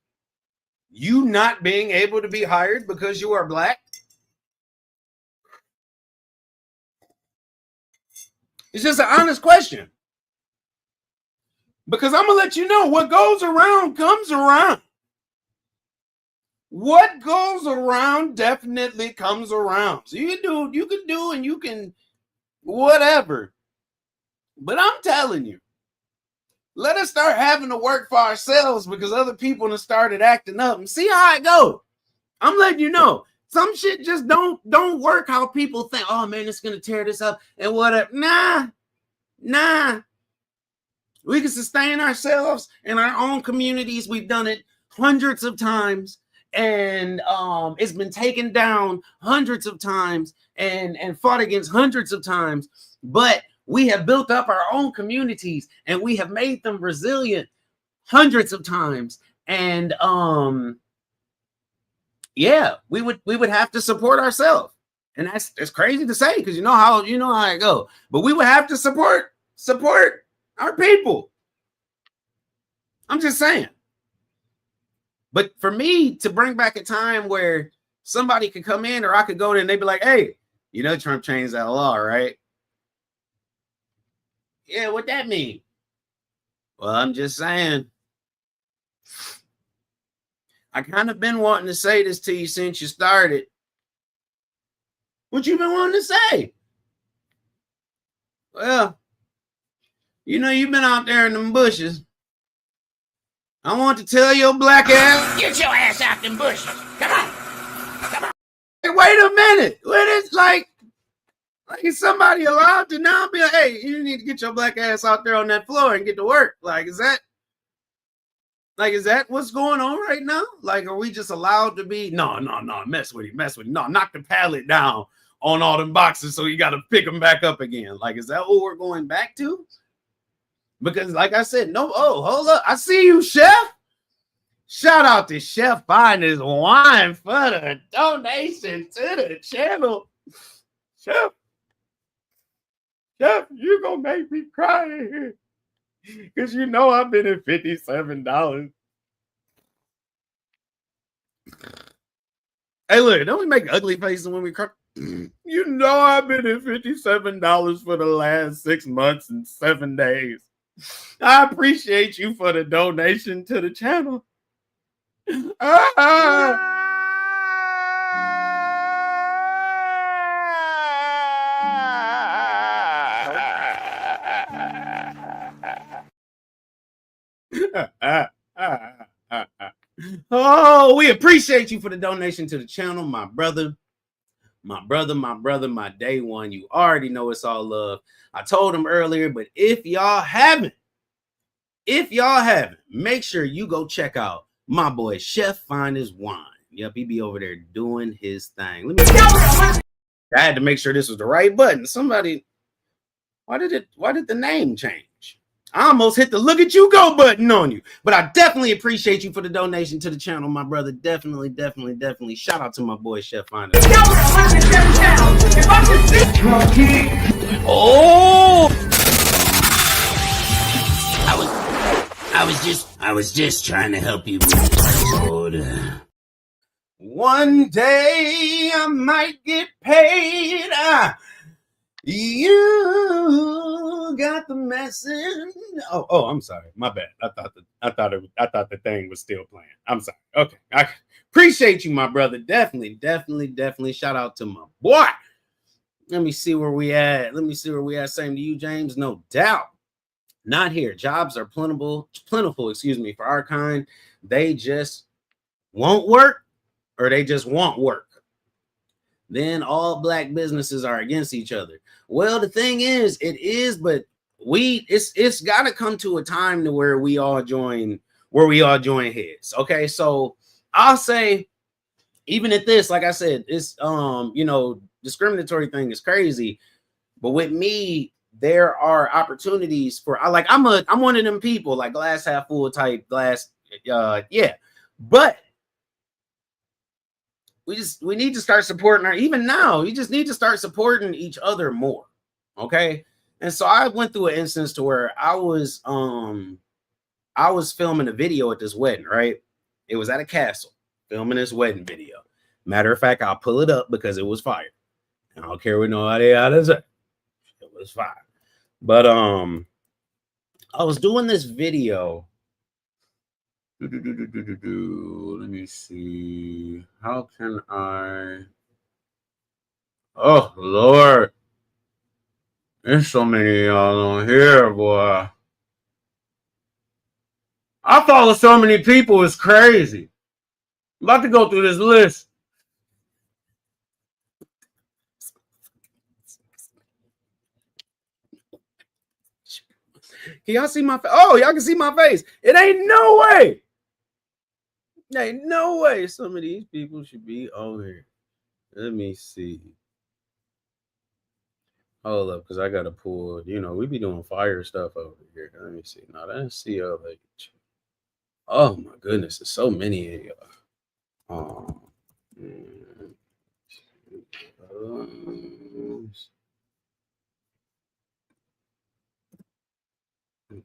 you not being able to be hired because you are black? It's just an honest question. Because I'm going to let you know what goes around comes around. What goes around definitely comes around. So you can do and you can whatever. But I'm telling you, let us start having to work for ourselves because other people have started acting up and see how it goes. I'm letting you know. Some shit just don't work how people think. Oh man, it's gonna tear this up and whatever. Nah. We can sustain ourselves in our own communities. We've done it hundreds of times, and it's been taken down hundreds of times and fought against hundreds of times. But we have built up our own communities and we have made them resilient hundreds of times. And yeah, we would have to support ourselves. And that's crazy to say because you know how it go. But we would have to support our people. I'm just saying. But for me to bring back a time where somebody could come in or I could go there and they'd be like, hey, you know, Trump changed that law, right? Yeah, what that mean? Well, I'm just saying. I kind of been wanting to say this to you since you started. What you been wanting to say? Well, you know, you've been out there in them bushes. I want to tell your black ass, get your ass out them bushes. Come on. Hey, wait a minute. What is like is somebody allowed to now be like, hey, you need to get your black ass out there on that floor and get to work? Like, is that what's going on right now? Like, are we just allowed to be? No, mess with him. No, knock the pallet down on all them boxes so you got to pick them back up again. Like, is that what we're going back to? Because, like I said, no. Oh, hold up. I see you, Chef. Shout out to Chef buying his wine for the donation to the channel. Chef, you're going to make me cry here. Because you know I've been at $57. Hey, look, don't we make ugly faces when we cry? You know I've been at $57 for the last 6 months and 7 days. I appreciate you for the donation to the channel. Oh, we appreciate you for the donation to the channel, my brother, my day one. You already know it's all love. I told him earlier, but if y'all haven't, make sure you go check out my boy Chef Find His Wine. Yep, he be over there doing his thing. I had to make sure this was the right button. Somebody, why did the name change? I almost hit the look at you go button on you. But I definitely appreciate you for the donation to the channel, my brother. Definitely. Shout out to my boy Chef Finder. Oh! I was just trying to help you with this order. One day I might get paid. You got the message. Oh, I'm sorry. My bad. I thought the thing was still playing. I'm sorry. Okay. Appreciate you, my brother. Definitely. Shout out to my boy. Let me see where we at. Same to you, James. No doubt. Not here. Jobs are plentiful, for our kind. They just won't work, or they just want work. Then all black businesses are against each other. Well, the thing is, but it's got to come to a time to where we all join heads. Okay, so I'll say, even at this, like I said, it's discriminatory thing is crazy, but with me, there are opportunities for I'm one of them people, like glass half full type, glass but we need to start supporting even now, you just need to start supporting each other more. Okay. And so I went through an instance to where I was filming a video at this wedding, right? It was at a castle, filming this wedding video. Matter of fact, I'll pull it up because it was fire. I don't care what nobody out of it. It was fire. But I was doing this video. Let me see. How can I? Oh Lord, there's so many of y'all on here, boy. I follow so many people. It's crazy. I'm about to go through this list. Can y'all see my face? Oh, y'all can see my face. It ain't no way. Ain't no way some of these people should be on here. Let me see. Hold up, because I got to pull, we be doing fire stuff over here. Let me see. Now, that's CLH. Oh, my goodness. There's so many of y'all.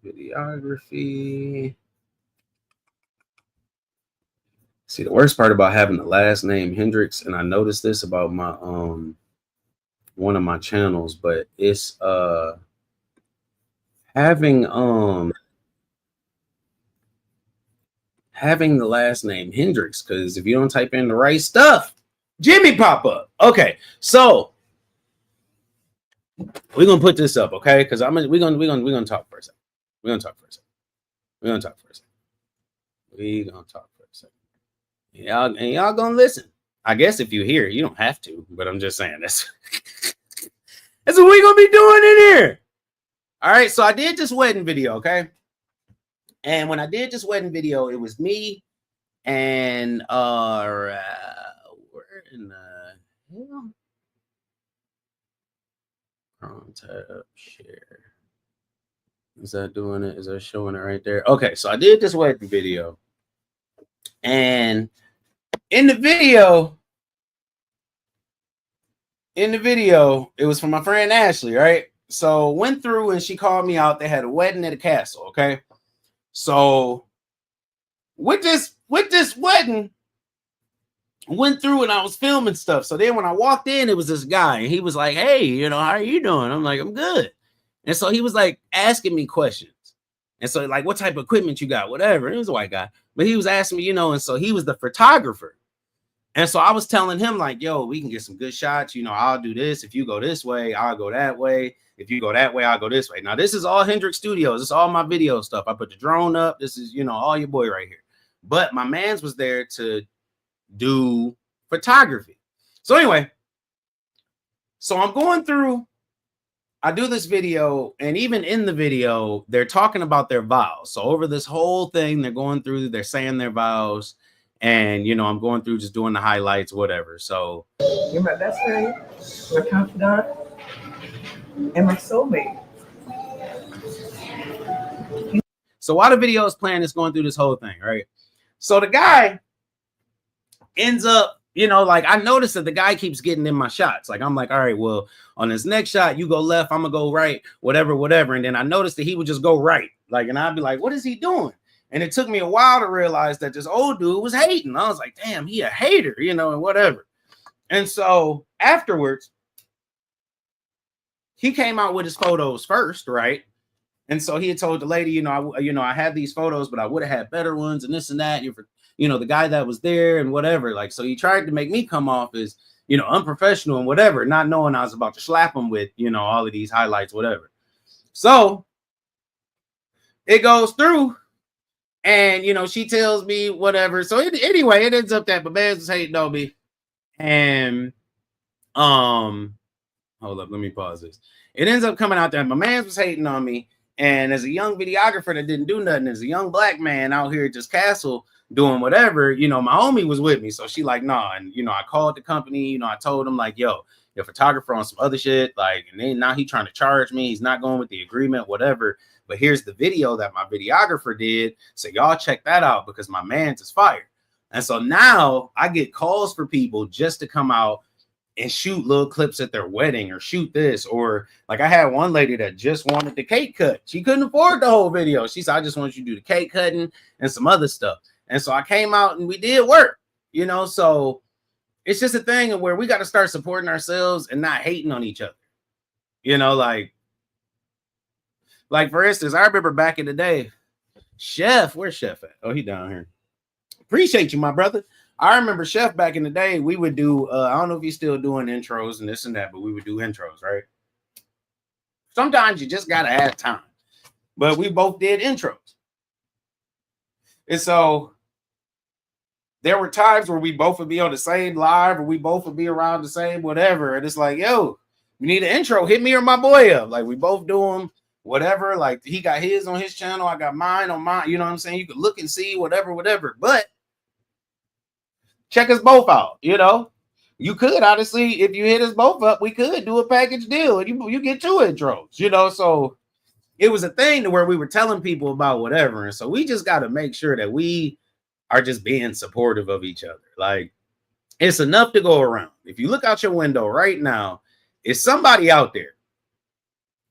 Videography. See, the worst part about having the last name Hendrix, and I noticed this about my one of my channels, but it's having the last name Hendrix, because if you don't type in the right stuff, Jimmy pop up. Okay, so we're gonna put this up, okay? Because we're gonna talk for a second. We're gonna talk for a second. Y'all gonna listen. I guess if you hear, you don't have to, but I'm just saying that's what we're gonna be doing in here. All right, so I did this wedding video, okay? And when I did this wedding video, it was me and where in the hell? Chrome tab share. Is that doing it? Is that showing it right there? Okay, so I did this wedding video. And in the video, it was from my friend Ashley, right? So went through and she called me out. They had a wedding at a castle, okay? So with this wedding, went through and I was filming stuff. So then when I walked in, it was this guy and he was like, "Hey, how are you doing?" I'm like, "I'm good." And so he was like asking me questions. And so like, "What type of equipment you got?" Whatever. And he was a white guy, but he was asking me, and so he was the photographer. And so I was telling him like, "Yo, we can get some good shots. I'll do this. If you go this way, I'll go that way. If you go that way, I'll go this way." Now, this is all Hendrix Studios. This is all my video stuff. I put the drone up. This is, all your boy right here. But my man's was there to do photography. So anyway, so I'm going through, I do this video, and even in the video, they're talking about their vows. So over this whole thing, they're saying their vows, and I'm going through just doing the highlights, whatever. So you're my best friend, my confidant, and my soulmate. So while the video is playing, it's going through this whole thing, right? So the guy ends up, I noticed that the guy keeps getting in my shots. Like, I'm like, all right, well, on this next shot, you go left, I'm gonna go right, whatever. And then I noticed that he would just go right. Like, and I'd be like, what is he doing? And it took me a while to realize that this old dude was hating. I was like, damn, he a hater, and whatever. And so afterwards, he came out with his photos first, right? And so he had told the lady, I had these photos, but I would have had better ones and this and that. you know, the guy that was there and whatever. Like, so he tried to make me come off as, you know, unprofessional and whatever, not knowing I was about to slap him with, you know, all of these highlights, whatever. So it goes through, and, you know, she tells me whatever. So anyway, it ends up that my man was hating on me. And, hold up, let me pause this. It ends up coming out that my man was hating on me. And as a young videographer that didn't do nothing, as a young black man out here at this castle doing whatever, you know, my homie was with me. So she like, nah. And, you know, I called the company, you know, I told him like, yo, the photographer on some other shit, like, and then now he trying to charge me. He's not going with the agreement, whatever. But here's the video that my videographer did. So y'all check that out because my man's is fired. And so now I get calls for people just to come out and shoot little clips at their wedding or shoot this. Or like I had one lady that just wanted the cake cut. She couldn't afford the whole video. She said, I just want you to do the cake cutting and some other stuff. And so I came out and we did work, you know. So it's just a thing where we got to start supporting ourselves and not hating on each other. You know, like for instance, I remember back in the day, Chef, where's Chef at? Oh, he down here. Appreciate you, my brother. I remember Chef back in the day, we would do, I don't know if he's still doing intros and this and that, but we would do intros, right? Sometimes you just got to have time. But we both did intros. And so there were times where we both would be on the same live or we both would be around the same whatever. And it's like, yo, we need an intro. Hit me or my boy up. Like we both do them, whatever. Like he got his on his channel. I got mine on mine. You know what I'm saying? You could look and see whatever. But check us both out, you know. You could honestly, if you hit us both up, we could do a package deal and you get 2 intros, you know. So it was a thing to where we were telling people about whatever. And so we just got to make sure that we are just being supportive of each other. Like it's enough to go around. If you look out your window right now, it's somebody out there,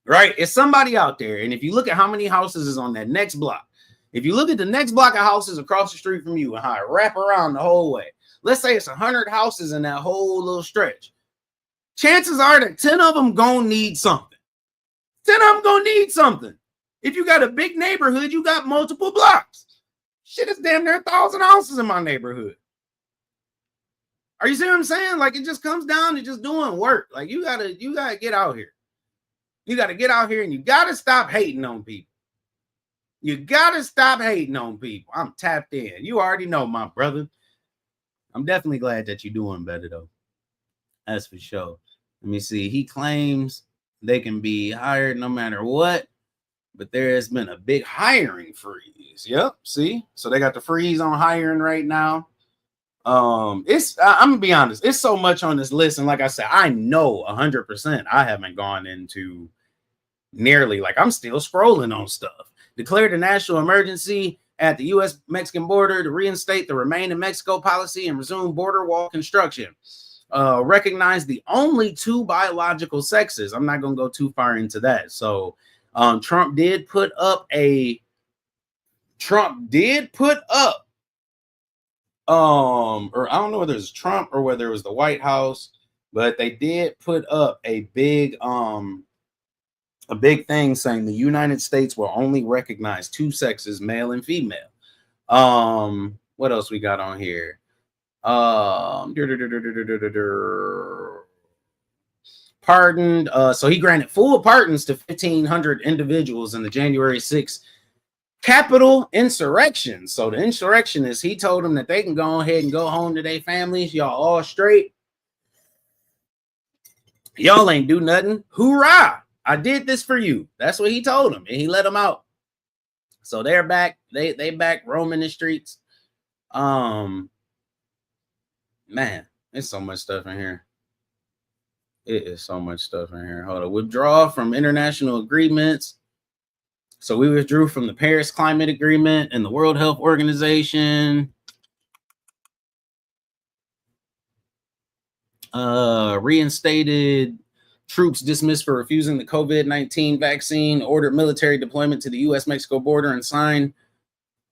right? It's somebody out there. And if you look at how many houses is on that next block, if you look at the next block of houses across the street from you and how it wrap around the whole way, let's say it's 100 houses in that whole little stretch. Chances are that 10 of them gonna need something. 10 of them gonna need something. If you got a big neighborhood, you got multiple blocks. Shit, it's damn near 1,000 houses in my neighborhood. Are you see what I'm saying? Like it just comes down to just doing work. Like you gotta get out here. You gotta get out here and you gotta stop hating on people. You gotta stop hating on people. I'm tapped in. You already know, my brother. I'm definitely glad that you're doing better, though. That's for sure. Let me see. He claims they can be hired no matter what, but there has been a big hiring freeze. Yep. See? So they got the freeze on hiring right now. I'm gonna be honest. It's so much on this list, and like I said, I know 100%. I haven't gone into nearly like I'm still scrolling on stuff. Declared a national emergency at the U.S.-Mexican border to reinstate the Remain in Mexico policy and resume border wall construction. Recognize the only 2 biological sexes. I'm not going to go too far into that. So Trump did put up, or I don't know whether it's Trump or whether it was the White House, but they did put up a big thing saying the United States will only recognize 2 sexes, male and female. What else we got on here? Pardoned. So he granted full pardons to 1,500 individuals in the January 6th Capitol insurrection. So the insurrectionists, he told them that they can go ahead and go home to their families. Y'all all straight. Y'all ain't do nothing. Hoorah! I did this for you. That's what he told them, and he let them out. So they're back. They back roaming the streets. Man, there's so much stuff in here. It is so much stuff in here. Hold on. Withdraw from international agreements. So we withdrew from the Paris Climate Agreement and the World Health Organization. Reinstated. Troops dismissed for refusing the COVID-19 vaccine, ordered military deployment to the U.S.-Mexico border, and signed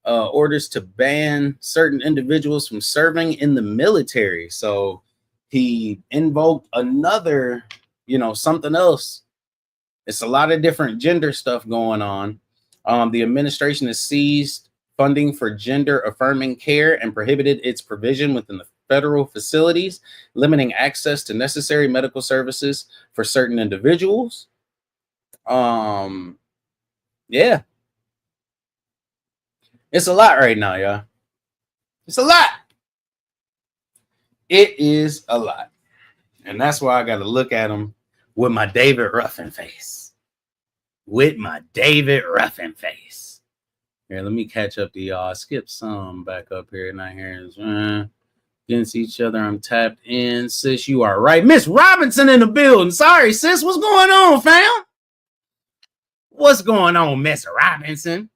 orders to ban certain individuals from serving in the military. So he invoked another, something else. It's a lot of different gender stuff going on. The administration has seized funding for gender-affirming care and prohibited its provision within the federal facilities, limiting access to necessary medical services for certain individuals. Yeah. It's a lot right now, y'all. It's a lot. It is a lot. And that's why I got to look at them with my David Ruffin face. With my David Ruffin face. Here, let me catch up to y'all. Skip some back up here. Not here. Against each other. I'm tapped in. Sis, you are right. Miss Robinson in the building. Sorry, sis. What's going on, fam? What's going on, Miss Robinson?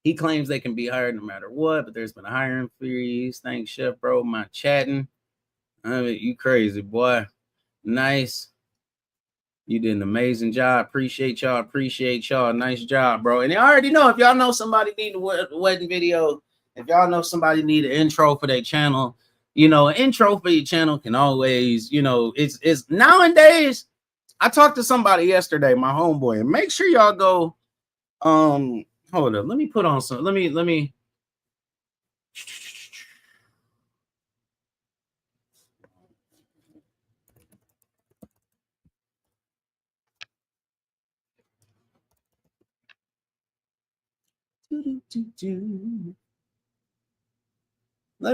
He claims they can be hired no matter what, but there's been a hiring freeze. Thanks, Chef, bro. My chatting. I mean, you crazy, boy. Nice. You did an amazing job. Appreciate y'all. Appreciate y'all. Nice job, bro. And you already know, if y'all know somebody need a wedding video, if y'all know somebody need an intro for their channel, you know, an intro for your channel can always, you know, it's nowadays. I talked to somebody yesterday, my homeboy, and make sure y'all go. Hold up. Let me put on some. Let me. Let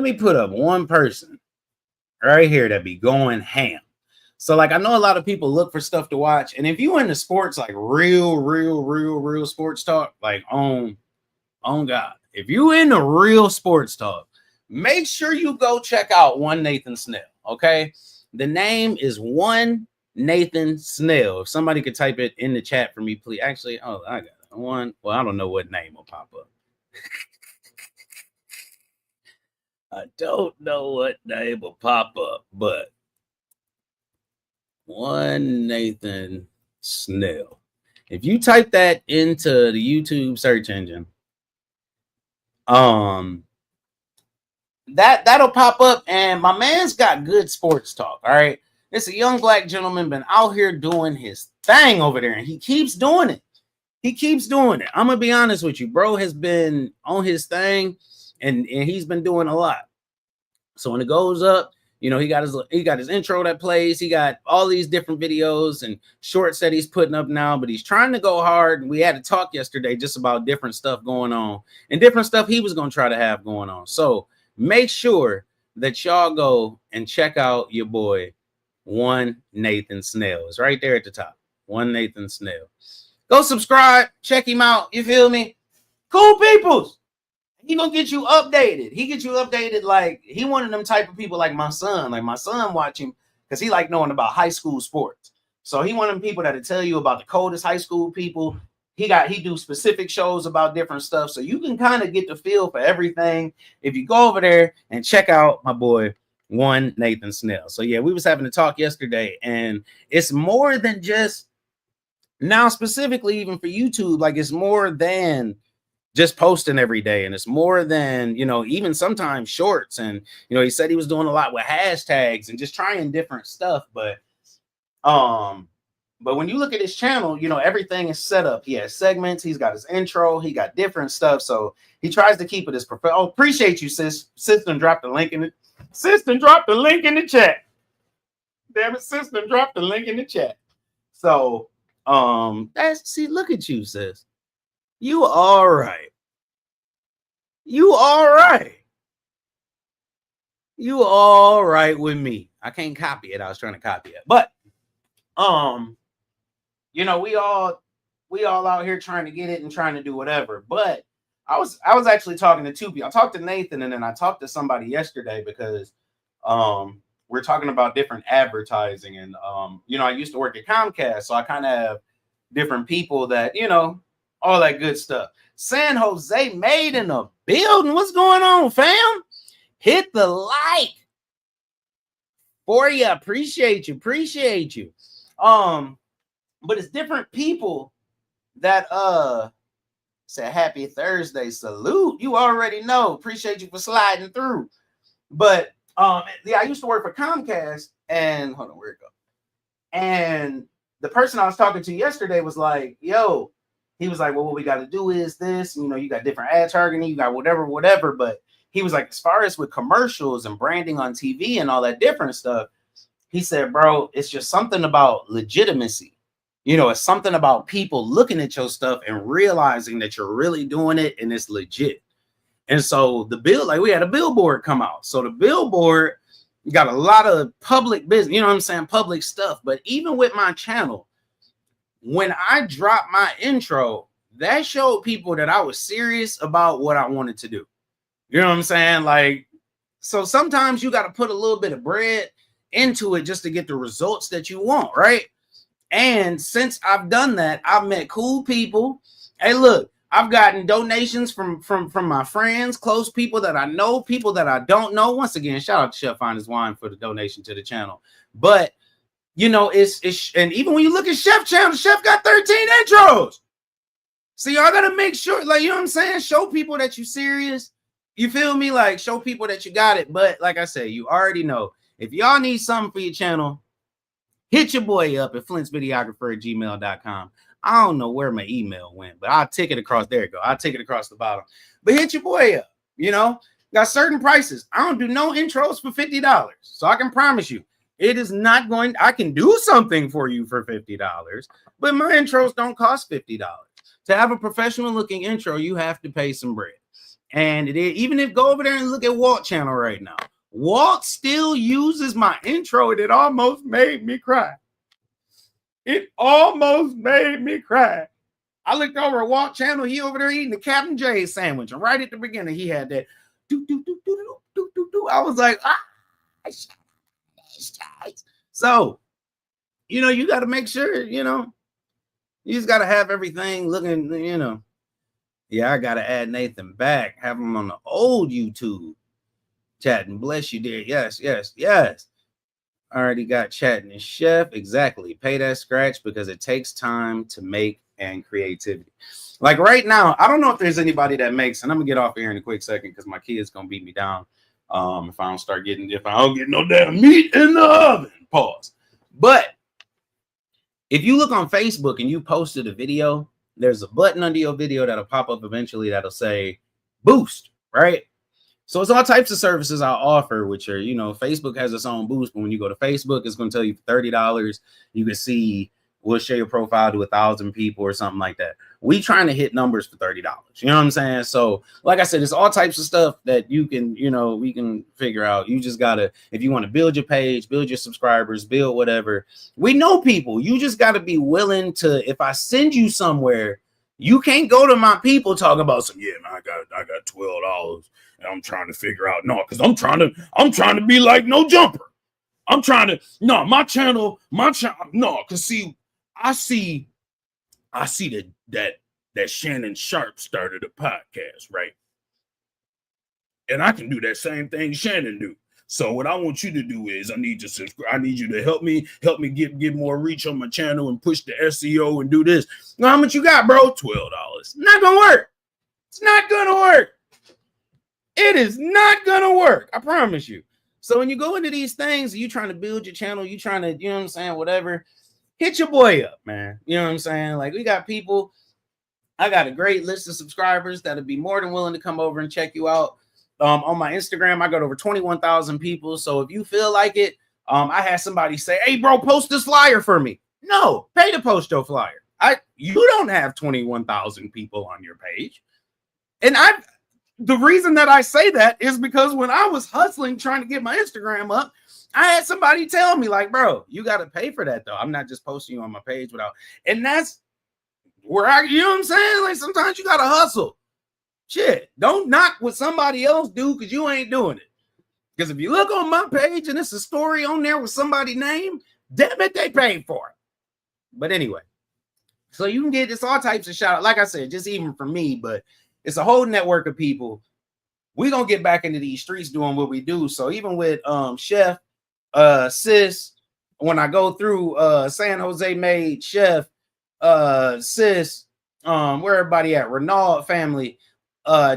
me put up one person right here that be going ham. So, like, I know a lot of people look for stuff to watch, and if you into sports, like real sports talk, like on God, if you into real sports talk, make sure you go check out One Nathan Snell. Okay, the name is One Nathan Snell. If somebody could type it in the chat for me, please. Actually, oh, I got it. One. Well, I don't know what name will pop up. I don't know what name will pop up, but One Nathan Snell. If you type that into the YouTube search engine, that'll pop up, and my man's got good sports talk. All right, it's a young black gentleman been out here doing his thing over there, and he keeps doing it. He keeps doing it. I'm gonna be honest with you, bro. Has been on his thing, and he's been doing a lot. So when it goes up, you know, he got his intro that plays. He got all these different videos and shorts that he's putting up now, but he's trying to go hard. And we had to talk yesterday just about different stuff going on and different stuff he was going to try to have going on. So make sure that y'all go and check out your boy, One Nathan Snell. It's right there at the top. One Nathan Snell. Go subscribe. Check him out. You feel me? Cool peoples. He gonna get you updated. He gets you updated like he one of them type of people like my son. Like my son watch him because he like knowing about high school sports. So he one of them people that'll tell you about the coldest high school people. He do specific shows about different stuff. So you can kind of get the feel for everything if you go over there and check out my boy, One Nathan Snell. So yeah, we was having a talk yesterday, and it's more than just now specifically even for YouTube. Like it's more than just posting every day, and it's more than, you know, even sometimes shorts. And you know, he said he was doing a lot with hashtags and just trying different stuff. But when you look at his channel, you know, everything is set up. He has segments, he's got his intro, he got different stuff. So he tries to keep it as professional. Oh, appreciate you, sis. System dropped the link in the chat. Damn it, System dropped the link in the chat. So look at you, sis. You all right. You all right. You all right with me. I can't copy it. I was trying to copy it. But you know, we all out here trying to get it and trying to do whatever. But I was actually talking to two people. I talked to Nathan, and then I talked to somebody yesterday because we're talking about different advertising. And you know, I used to work at Comcast, so I kind of have different people that, you know, all that good stuff. San Jose made in a building. What's going on, fam? Hit the like for you. Appreciate you. But it's different people that say happy Thursday. Salute. You already know. Appreciate you for sliding through. But yeah, I used to work for Comcast, and hold on, where'd it go? And the person I was talking to yesterday was like, yo, he was like, well, what we got to do is this, you know, you got different ad targeting, you got whatever. But he was like, as far as with commercials and branding on TV and all that different stuff, he said, bro, it's just something about legitimacy. You know, it's something about people looking at your stuff and realizing that you're really doing it and it's legit. And so we had a billboard come out. So the billboard got a lot of public business, you know what I'm saying? Public stuff. But even with my channel, when I dropped my intro, that showed people that I was serious about what I wanted to do. You know what I'm saying? Like, so sometimes you got to put a little bit of bread into it just to get the results that you want, right? And since I've done that, I've met cool people. Hey, look, I've gotten donations from my friends, close people that I know, people that I don't know. Once again, shout out to Chef Finest Wine for the donation to the channel. But you know, it's and even when you look at Chef channel, Chef got 13 intros. So y'all gotta make sure, like, you know what I'm saying? Show people that you serious. You feel me? Like, show people that you got it. But like I say, you already know, if y'all need something for your channel, hit your boy up at flintsvideographer@gmail.com. I don't know where my email went, but I'll take it across. There you go. I'll take it across the bottom. But hit your boy up. You know, got certain prices. I don't do no intros for $50. So I can promise you, it is not going. I can do something for you for $50, but my intros don't cost $50. To have a professional looking intro, you have to pay some bread. And even if go over there and look at Walt channel right now, Walt still uses my intro, and it almost made me cry. It almost made me cry. I looked over at Walt channel. He over there eating the Captain J's sandwich, and right at the beginning, he had that. I was like, so, you know, you got to make sure, you know, you just got to have everything looking, you know. Yeah, I got to add Nathan back, have him on the old YouTube chatting. Bless you, dear. Yes. Already got chatting and Chef. Exactly. Pay that scratch because it takes time to make and creativity. Like right now, I don't know if there's anybody that makes, and I'm gonna get off here in a quick second because my kid's gonna beat me down if I don't get no damn meat in the oven. Pause. But if you look on Facebook and you posted a video, there's a button under your video that'll pop up eventually that'll say boost, right? So it's all types of services I offer, which are, you know, Facebook has its own boost, but when you go to Facebook, it's going to tell you for $30, you can see, we'll share your profile to 1,000 people or something like that. We trying to hit numbers for $30. You know what I'm saying? So like I said, it's all types of stuff that you can, you know, we can figure out. You just got to, if you want to build your page, build your subscribers, build whatever. We know people. You just got to be willing to, if I send you somewhere, you can't go to my people talking about some, yeah, man, I got $12 and I'm trying to figure out, no, because I'm trying to be like No Jumper. I'm trying to, no, my channel, no, because see, I see that Shannon Sharp started a podcast, right? And I can do that same thing Shannon do. So what I want you to do is I need you to help me get more reach on my channel and push the SEO and do this. Now, how much you got, bro? $12. Not gonna work. It's not gonna work. It is not gonna work. I promise you. So when you go into these things, you trying to build your channel, you trying to, you know what I'm saying, whatever. Hit your boy up, man. You know what I'm saying? Like, we got people. I got a great list of subscribers that'll be more than willing to come over and check you out. On my Instagram, I got over 21,000 people. So if you feel like it, I had somebody say, hey, bro, post this flyer for me. No, pay to post your flyer. You don't have 21,000 people on your page. And the reason that I say that is because when I was hustling, trying to get my Instagram up, I had somebody tell me, like, bro, you got to pay for that, though. I'm not just posting you on my page without. And that's where you know what I'm saying? Like, sometimes you got to hustle. Shit, don't knock what somebody else do because you ain't doing it. Because if you look on my page and it's a story on there with somebody's name, damn it, they paid for it. But anyway, so you can get this all types of shout out. Like I said, just even for me, but it's a whole network of people. We're going to get back into these streets doing what we do. So even with Chef, Sis, when I go through San Jose made Chef, Sis, where everybody at, Renault family,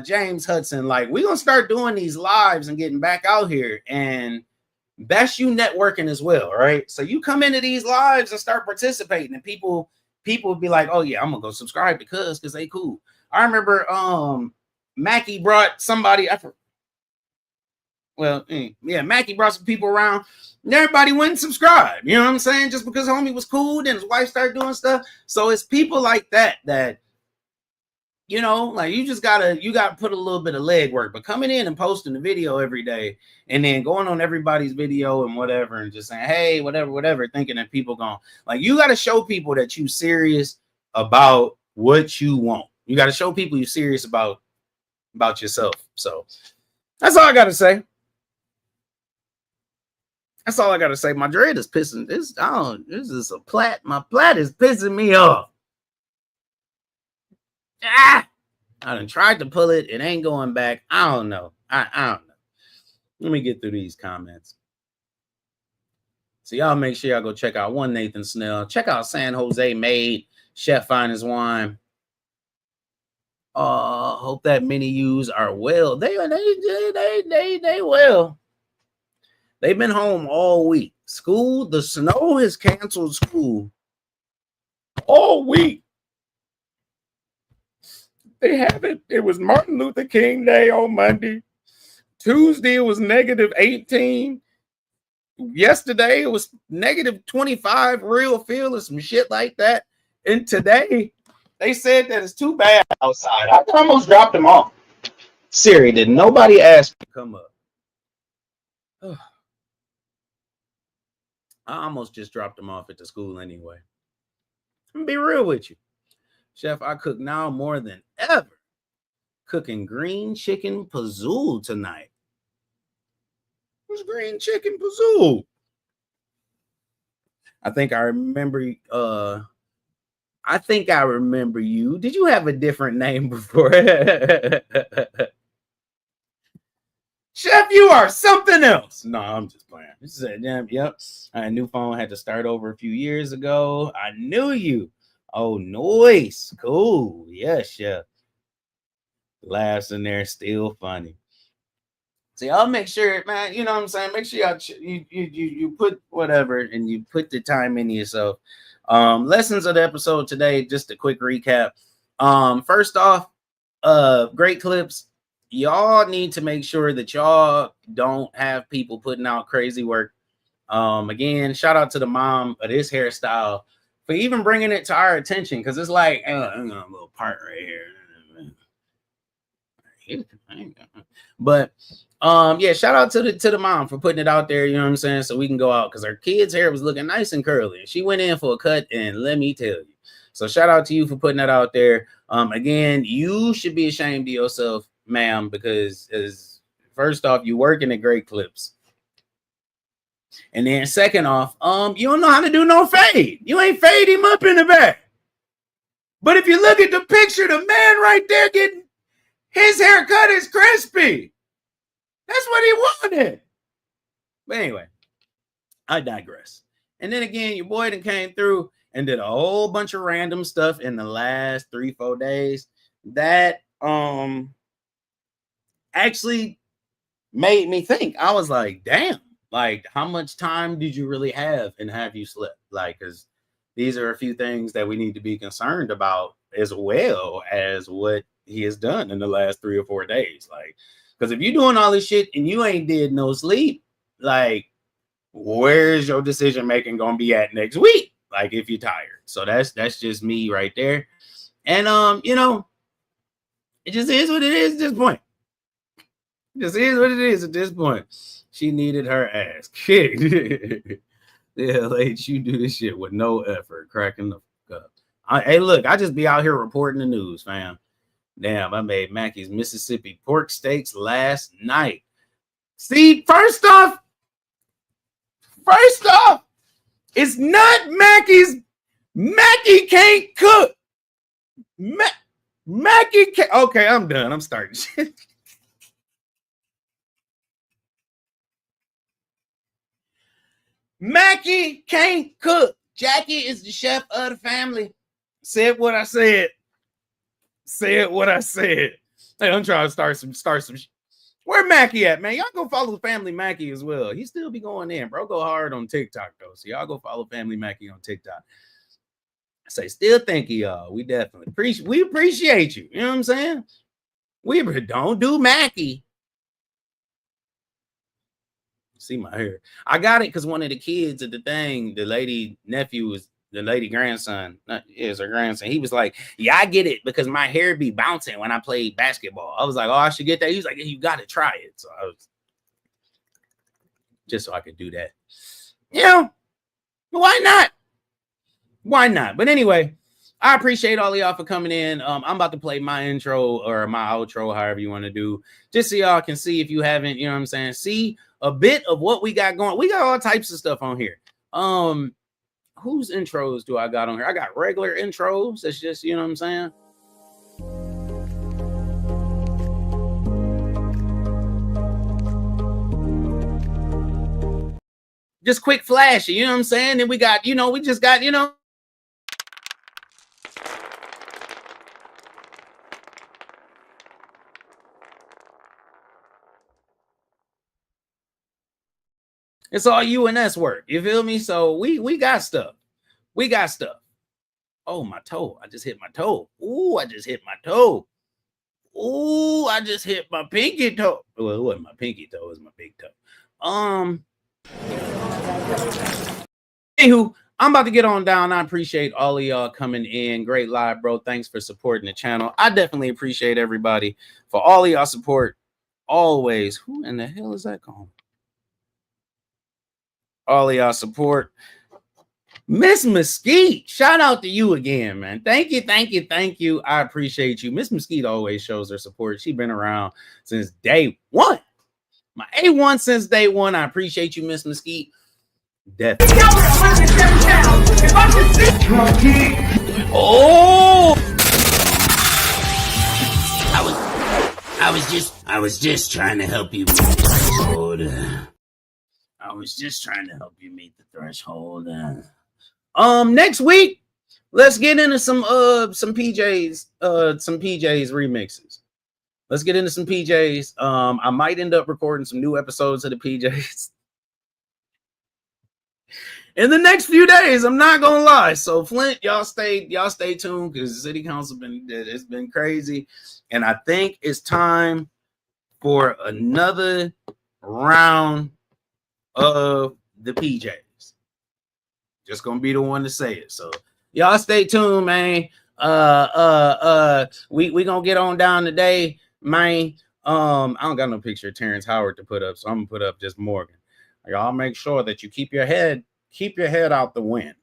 James Hudson, like, we're gonna start doing these lives and getting back out here, and that's you networking as well, right? So you come into these lives and start participating, and people people would be like, oh yeah, I'm gonna go subscribe because they cool. I remember Mackie brought somebody, Mackie brought some people around and everybody went and subscribed. You know what I'm saying? Just because homie was cool, then his wife started doing stuff. So it's people like that, you know, like you gotta put a little bit of legwork, but coming in and posting the video every day and then going on everybody's video and whatever and just saying, hey, whatever, thinking that people gonna like, you got to show people that you serious about what you want. You got to show people you serious about yourself. So that's all I got to say. That's all I got to say. My dread is pissing this. This is a plait. My plait is pissing me off. I done tried to pull it. It ain't going back. I don't know. I don't know. Let me get through these comments. So y'all make sure y'all go check out One Nathan Snell. Check out San Jose Made. Chef Finest Wine. Hope that many yous are well. They well. They've been home all week. School, the snow has canceled school all week. They haven't. It was Martin Luther King Day on Monday. Tuesday, it was -18. Yesterday, it was -25 real feel or some shit like that. And today, they said that it's too bad outside. I almost dropped them off. Siri, did nobody ask me to come up? I almost just dropped them off at the school anyway. I'm gonna be real with you. Chef, I cook now more than ever. Cooking green chicken pazzoul tonight. What's green chicken pazzoul? I think I remember you. Did you have a different name before? Chef, you are something else. No, I'm just playing. This is yep. A new phone had to start over a few years ago. I knew you. Oh, noise. Cool. Yes, chef. Laughs in there, still funny. See, I'll make sure, man. You know what I'm saying? Make sure y'all you put whatever and you put the time into yourself. Lessons of the episode today, just a quick recap. First off, great clips. Y'all need to make sure that y'all don't have people putting out crazy work. Again, shout out to the mom of this hairstyle for even bringing it to our attention, because it's like, a little part right here. But yeah, shout out to the mom for putting it out there, you know what I'm saying, so we can go out, because her kid's hair was looking nice and curly, and she went in for a cut, and let me tell you. So shout out to you for putting that out there. Again, you should be ashamed of yourself, ma'am, because first off, you working at Great Clips. And then second off, you don't know how to do no fade. You ain't fade him up in the back. But if you look at the picture, the man right there getting his haircut is crispy. That's what he wanted. But anyway, I digress. And then again, your boy done came through and did a whole bunch of random stuff in the last 3-4 days that actually made me think. I was like, damn, like, how much time did you really have and have you slept? Like, because these are a few things that we need to be concerned about, as well as what he has done in the last 3 or 4 days. Like, because if you're doing all this shit and you ain't did no sleep, like, where's your decision making gonna be at next week? Like, if you're tired. So that's just me right there. And you know, it just is what it is at this point. It just is what it is at this point. She needed her ass kicked. The LH, you do this shit with no effort, cracking the fuck up. Hey, look, I just be out here reporting the news, fam. Damn, I made Mackey's Mississippi pork steaks last night. See, first off, it's not Mackey's. Mackey can't cook. Mackey can't. Okay, I'm done. I'm starting shit. Mackey can't cook. Jackie is the chef of the family. Said what I said. Said what I said. Hey, I'm trying to start some. Where Mackey at, man? Y'all go follow Family Mackey as well. He still be going in, bro. Go hard on TikTok though. So y'all go follow Family Mackey on TikTok. say, still thank you, y'all. We definitely appreciate you. You know what I'm saying? We don't do Mackie. See my hair. I got it because one of the kids at the thing, the lady nephew was the lady grandson, is her grandson. He was like, yeah, I get it because my hair be bouncing when I play basketball. I was like, oh, I should get that. He was like, you got to try it. So I was just so I could do that. You know, why not? Why not? But anyway, I appreciate all of y'all for coming in. I'm about to play my intro or my outro, however you want to do, just so y'all can see if you haven't, you know what I'm saying, see a bit of what we got going. We got all types of stuff on here. Whose intros do I got on here? I got regular intros. It's just, you know what I'm saying? Just quick flashy, you know what I'm saying? And we got, you know, we just got, you know, it's all UNS work. You feel me? So we got stuff. We got stuff. Oh, my toe. I just hit my toe. Ooh, I just hit my toe. Ooh, I just hit my pinky toe. Well, it wasn't my pinky toe, it was my big toe. Anywho, I'm about to get on down. I appreciate all of y'all coming in. Great live, bro. Thanks for supporting the channel. I definitely appreciate everybody for all of y'all support. Always. Who in the hell is that calling? All of y'all support. Miss Mesquite, shout out to you again, man. Thank you, thank you, thank you. I appreciate you. Miss Mesquite always shows her support. She's been around since day one. My A1 since day one. I appreciate you, Miss Mesquite. Definitely. Oh, I was just trying to help you meet the threshold. I was just trying to help you meet the threshold. Next week, let's get into some PJs remixes. Let's get into some PJs. I might end up recording some new episodes of the PJs in the next few days. I'm not gonna lie. So Flint, y'all stay tuned because the city council it's been crazy, and I think it's time for another round of the PJs. Just gonna be the one to say it. So y'all stay tuned, man. We gonna get on down today, man. I don't got no picture of Terrence Howard to put up, so I'm gonna put up just Morgan. Y'all make sure that you keep your head out the wind,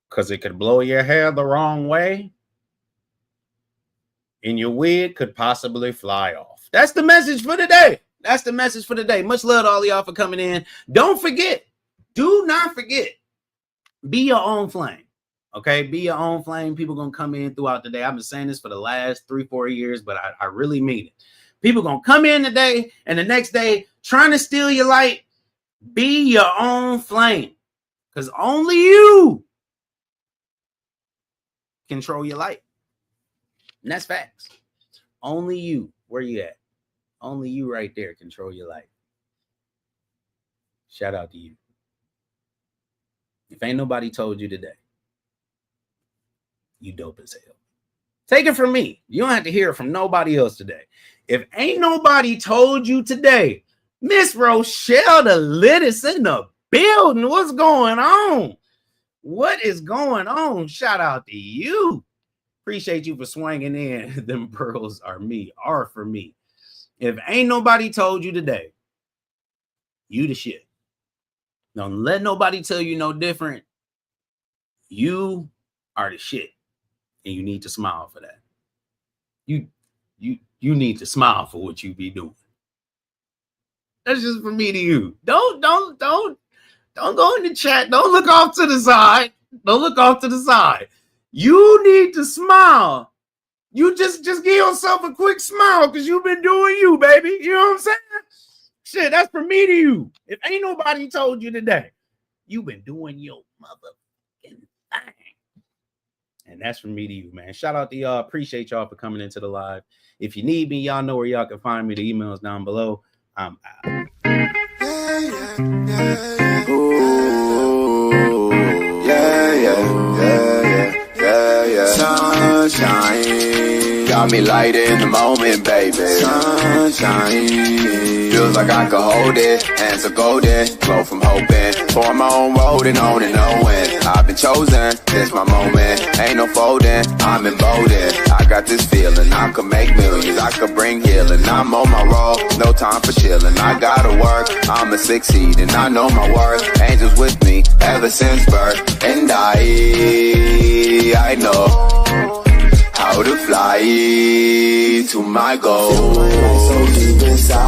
because it could blow your hair the wrong way and your wig could possibly fly off. That's the message for today. That's the message for today. Much love to all y'all for coming in. Don't forget, do not forget, be your own flame. Okay, be your own flame. People gonna come in throughout the day. I've been saying this for the last 3-4 years, but I really mean it. People gonna come in today and the next day trying to steal your light. Be your own flame, because only you control your light. And that's facts. Only you. Where you at? Only you right there control your life. Shout out to you. If ain't nobody told you today, you dope as hell. Take it from me. You don't have to hear it from nobody else today. If ain't nobody told you today, Miss Rochelle the Littest in the building. What's going on? What is going on? Shout out to you. Appreciate you for swinging in. Them pearls are for me. If ain't nobody told you today, you the shit. Don't let nobody tell you no different. You are the shit. And you need to smile for that. You need to smile for what you be doing. That's just from me to you. Don't go in the chat. Don't look off to the side. Don't look off to the side. You need to smile. You just give yourself a quick smile because you've been doing you, baby. You know what I'm saying? Shit, that's from me to you. If ain't nobody told you today, you've been doing your motherfucking thing. And that's from me to you, man. Shout out to y'all. Appreciate y'all for coming into the live. If you need me, y'all know where y'all can find me. The email's down below. I'm out. Ooh, yeah. got me light in the moment, baby. Sunshine, feels like I could hold it. Hands are golden, flow from hoping. For my own road and on and knowing I've been chosen, this my moment. Ain't no folding, I'm emboldened. I got this feeling, I could make millions, I could bring healing. I'm on my roll, no time for chilling. I gotta work, I'ma succeed, and I know my worth. Angels with me ever since birth, and I know how to fly to my goal. So deep inside.